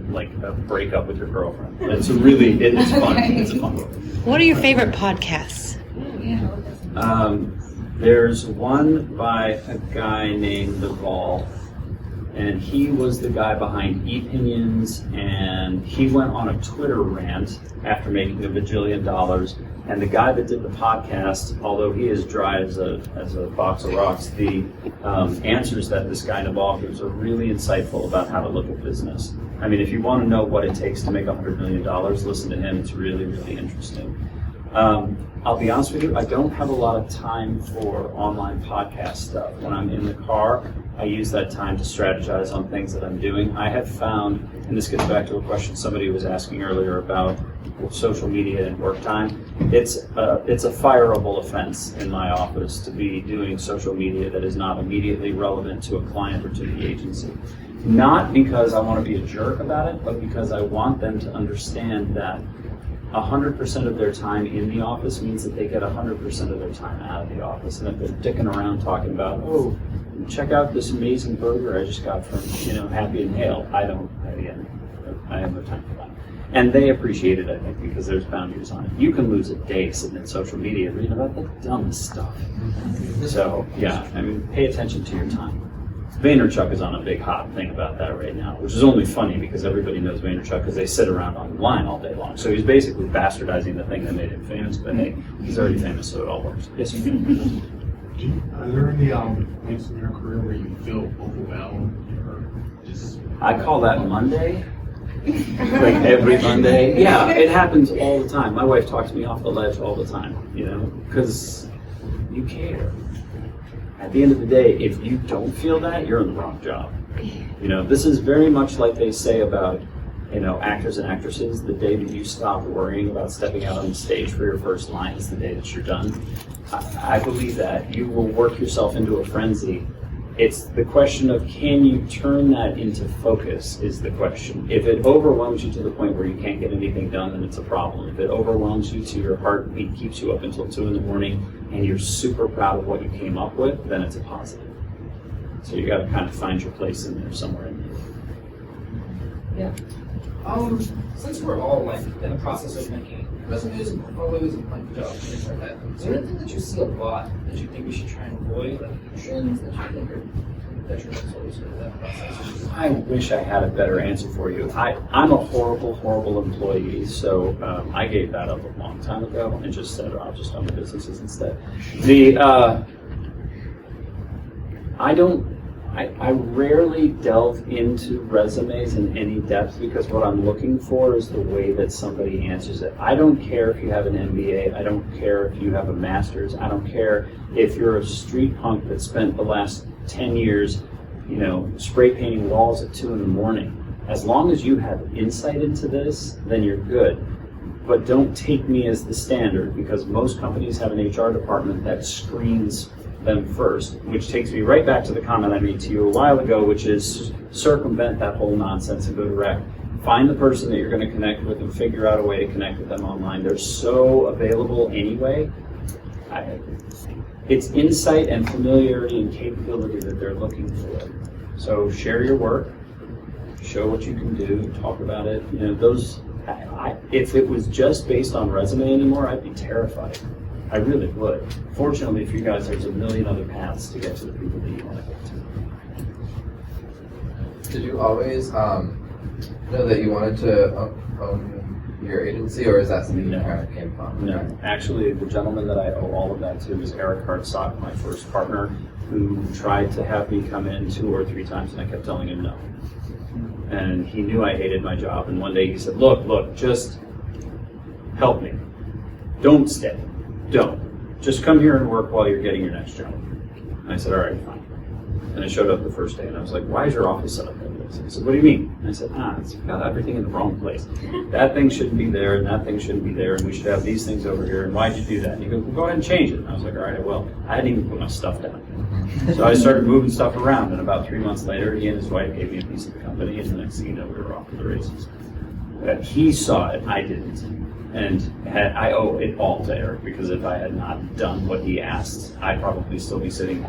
breakup with your girlfriend. It's fun. It's a fun book. What are your favorite podcasts? There's one by a guy named Dell, and he was the guy behind Opinions, and he went on a Twitter rant after making $1 bajillion. And the guy that did the podcast, although he is dry as a box of rocks, the answers that this guy Naval gives are really insightful about how to look at business. I mean, if you want to know what it takes to make $100 million, listen to him. It's really, really interesting. I'll be honest with you, I don't have a lot of time for online podcast stuff. When I'm in the car, I use that time to strategize on things that I'm doing. I have found, and this gets back to a question somebody was asking earlier about social media and work time, it's a fireable offense in my office to be doing social media that is not immediately relevant to a client or to the agency. Not because I want to be a jerk about it, but because I want them to understand that 100% of their time in the office means that they get 100% of their time out of the office. And if they're dicking around talking about, oh, check out this amazing burger I just got from, Happy and Hale, I have no time for that. And they appreciate it, I think, because there's boundaries on it. You can lose a day sitting in social media reading about the dumbest stuff. So, yeah, pay attention to your time. Vaynerchuk is on a big hot thing about that right now, which is only funny because everybody knows Vaynerchuk because they sit around online all day long. So he's basically bastardizing the thing that made him famous, but hey, he's already famous, so it all works. Yes, you Are there any points in your career where you feel overwhelmed or just... I call that Monday. Like every Monday. Yeah, it happens all the time. My wife talks me off the ledge all the time, because you care. At the end of the day, if you don't feel that, you're in the wrong job. This is very much like they say about, actors and actresses. The day that you stop worrying about stepping out on the stage for your first line is the day that you're done. I believe that. You will work yourself into a frenzy. It's the question of, can you turn that into focus is the question. If it overwhelms you to the point where you can't get anything done, then it's a problem. If it overwhelms you to your heartbeat, keeps you up until 2 a.m, and you're super proud of what you came up with, then it's a positive. So you got to kind of find your place in there somewhere in there. Yeah. Since we're all in the process of making resumes and portfolios and jobs and things like that, is there anything that you see a lot that you think we should try and avoid, like trends that you think are detrimental to that process? I wish I had a better answer for you. I'm a horrible employee, so I gave that up a long time ago and just said, I'll just own the businesses instead. I rarely delve into resumes in any depth because what I'm looking for is the way that somebody answers it. I don't care if you have an MBA. I don't care if you have a master's. I don't care if you're a street punk that spent the last 10 years, spray painting walls at 2 a.m. As long as you have insight into this, then you're good. But don't take me as the standard because most companies have an HR department that screens them first, which takes me right back to the comment I made to you a while ago, which is circumvent that whole nonsense and go direct. Find the person that you're going to connect with and figure out a way to connect with them online. They're so available anyway. It's insight and familiarity and capability that they're looking for. So share your work, show what you can do, talk about it. If it was just based on resume anymore, I'd be terrified. I really would. Fortunately for you guys, there's a million other paths to get to the people that you want to get to. Did you always know that you wanted to own your agency, or is that something No. you kind of came from? No, actually, the gentleman that I owe all of that to is Eric Hartsock, my first partner, who tried to have me come in 2 or 3 times, and I kept telling him no. And he knew I hated my job, and one day he said, look, just help me. Don't stay. Don't. Just come here and work while you're getting your next job. And I said, all right, fine. And I showed up the first day, and I was like, why is your office set up like this? He said, what do you mean? And I said, it's got everything in the wrong place. That thing shouldn't be there, and that thing shouldn't be there, and we should have these things over here, and why'd you do that? And he goes, well, go ahead and change it. And I was like, all right, I will. I hadn't even put my stuff down. So I started moving stuff around, and about 3 months later, he and his wife gave me a piece of the company, and the next thing you know, we were off to the races. He saw it, I didn't. And I owe it all to Eric, because if I had not done what he asked, I'd probably still be sitting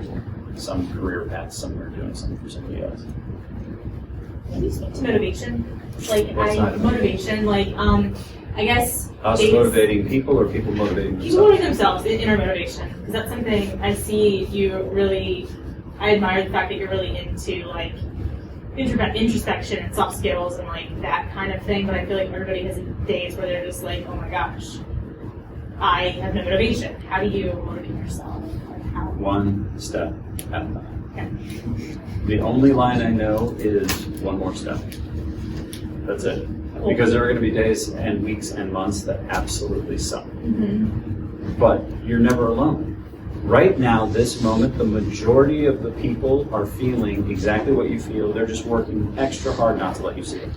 some career path somewhere doing something for somebody else. Can you speak to motivation? Like, What's that? motivation, like, I guess. Us motivating people or people motivating People themselves? motivate themselves, inner motivation. Because that's something I see you really, I admire the fact that you're really into, like, introspection and soft skills and, like, that kind of thing. But I feel like everybody has days where they're just like, oh my gosh, I have no motivation. How do you motivate yourself? Like, how? One step at a time. Okay. The only line I know is one more step. That's it. Cool. Because there are going to be days and weeks and months that absolutely suck. Mm-hmm. But you're never alone. Right now, this moment, the majority of the people are feeling exactly what you feel. They're just working extra hard not to let you see it.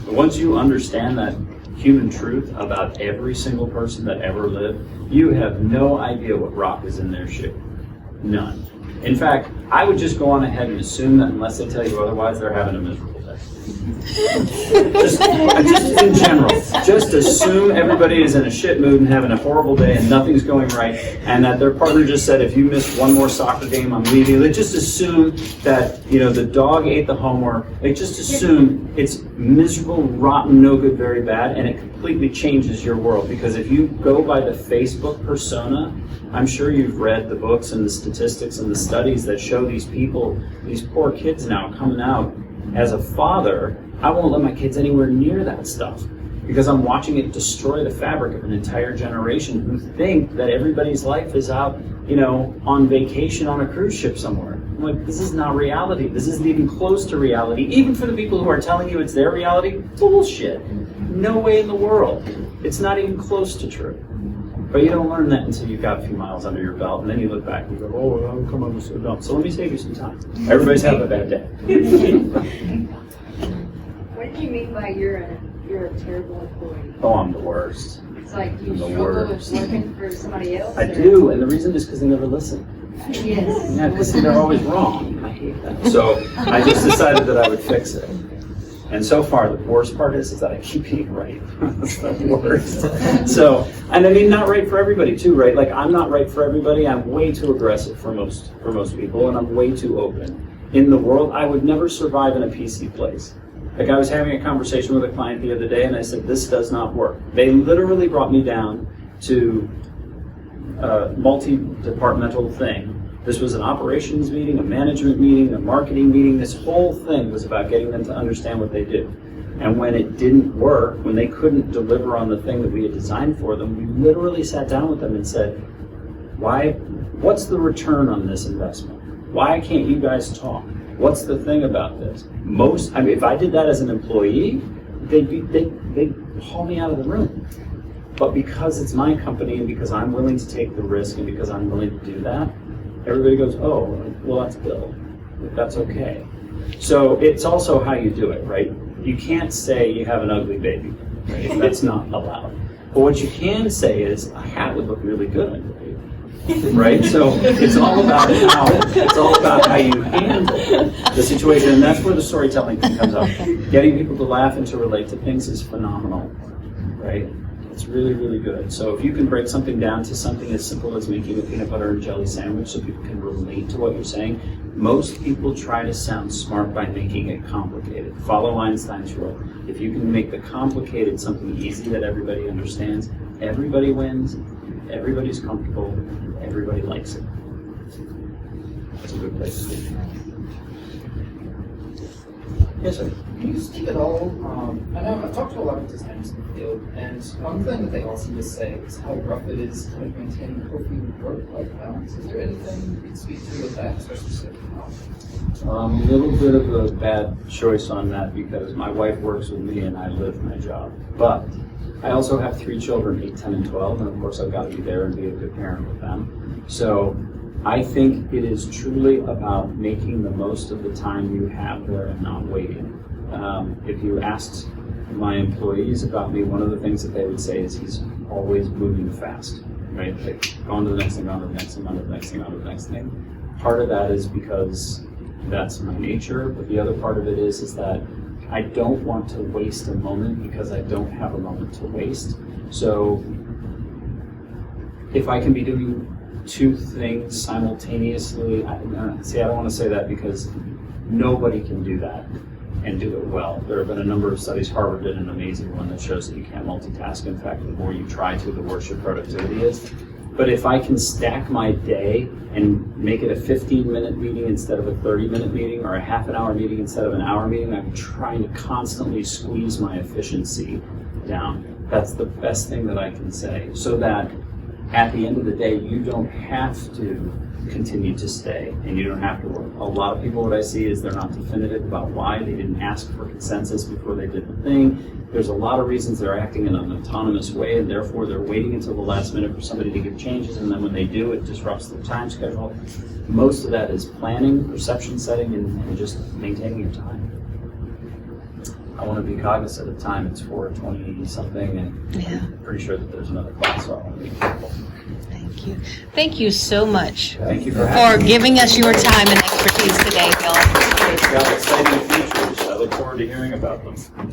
But once you understand that human truth about every single person that ever lived, you have no idea what rock is in their shoe. None. In fact, I would just go on ahead and assume that unless they tell you otherwise, they're having a miserable day. just in general, just assume everybody is in a shit mood and having a horrible day and nothing's going right, and that their partner just said, if you miss one more soccer game, I'm leaving. They just assume that, the dog ate the homework. They just assume it's miserable, rotten, no good, very bad, and it completely changes your world. Because if you go by the Facebook persona, I'm sure you've read the books and the statistics and the studies that show these people, these poor kids now coming out. As a father, I won't let my kids anywhere near that stuff because I'm watching it destroy the fabric of an entire generation who think that everybody's life is out, on vacation on a cruise ship somewhere. I'm like, this is not reality. This isn't even close to reality. Even for the people who are telling you it's their reality, bullshit. No way in the world. It's not even close to true. But you don't learn that until you've got a few miles under your belt, and then you look back and you go, oh, well, come on, so dumb. So let me save you some time. Everybody's having a bad day. What do you mean by you're a terrible employee? Oh, I'm the worst. It's like you I'm the struggle with worst. working for somebody else? I or- do, and the reason is because they never listen. Yes. Yeah, because they're always wrong. I hate that. So I just decided that I would fix it. And so far, the worst part is that I keep being right. That's the worst. So, and I mean, not right for everybody too, right? Like, I'm not right for everybody. I'm way too aggressive for most people, and I'm way too open. In the world, I would never survive in a PC place. Like, I was having a conversation with a client the other day, and I said, this does not work. They literally brought me down to a multi-departmental thing. This was an operations meeting, a management meeting, a marketing meeting. This whole thing was about getting them to understand what they do. And when it didn't work, when they couldn't deliver on the thing that we had designed for them, we literally sat down with them and said, what's the return on this investment? Why can't you guys talk? What's the thing about this? If I did that as an employee, they'd haul me out of the room. But because it's my company and because I'm willing to take the risk and because I'm willing to do that, everybody goes, oh, well, that's Bill. That's okay. So it's also how you do it, right? You can't say you have an ugly baby, right? That's not allowed. But what you can say is, a hat would look really good on your baby, right? So it's all about how you handle the situation, and that's where the storytelling thing comes up. Getting people to laugh and to relate to things is phenomenal, right? It's really, really good. So if you can break something down to something as simple as making a peanut butter and jelly sandwich so people can relate to what you're saying, most people try to sound smart by making it complicated. Follow Einstein's rule. If you can make the complicated something easy that everybody understands, everybody wins, everybody's comfortable, everybody likes it. That's a good place to be. Yes, sir. Can you speak at all? I know I've talked to a a lot of designers in the field, and one thing that they all seem to say is how rough it is kind of maintaining a healthy work-life balance. Is there anything you can speak to with that, especially sitting out? A little bit of a bad choice on that because my wife works with me and I live my job. But I also have 3 children, 8, 10, and 12, and of course I've got to be there and be a good parent with them. So I think it is truly about making the most of the time you have there and not waiting. If you asked my employees about me, one of the things that they would say is he's always moving fast, right? Like on to the next thing, on to the next thing, on to the next thing, on to the next thing. Part of that is because that's my nature, but the other part of it is that I don't want to waste a moment because I don't have a moment to waste. So if I can be doing 2 things simultaneously, I don't want to say that because nobody can do that and do it well. There have been a number of studies. Harper did an amazing one that shows that you can't multitask. In fact, the more you try to, the worse your productivity is. But if I can stack my day and make it a 15-minute meeting instead of a 30-minute meeting, or a half an hour meeting instead of an hour meeting, I'm trying to constantly squeeze my efficiency down. That's the best thing that I can say, so that at the end of the day, you don't have to continue to stay and you don't have to work. A lot of people, what I see is they're not definitive about why. They didn't ask for consensus before they did the thing. There's a lot of reasons they're acting in an autonomous way, and therefore they're waiting until the last minute for somebody to give changes, and then when they do, it disrupts their time schedule. Most of that is planning, perception setting, and just maintaining your time. I want to be cognizant of time. It's 4:20 something, and I'm pretty sure that there's another class, so I want to be careful. Thank you. Thank you so much Thank you for giving us your time and expertise today, Bill. It's got exciting futures. I look forward to hearing about them.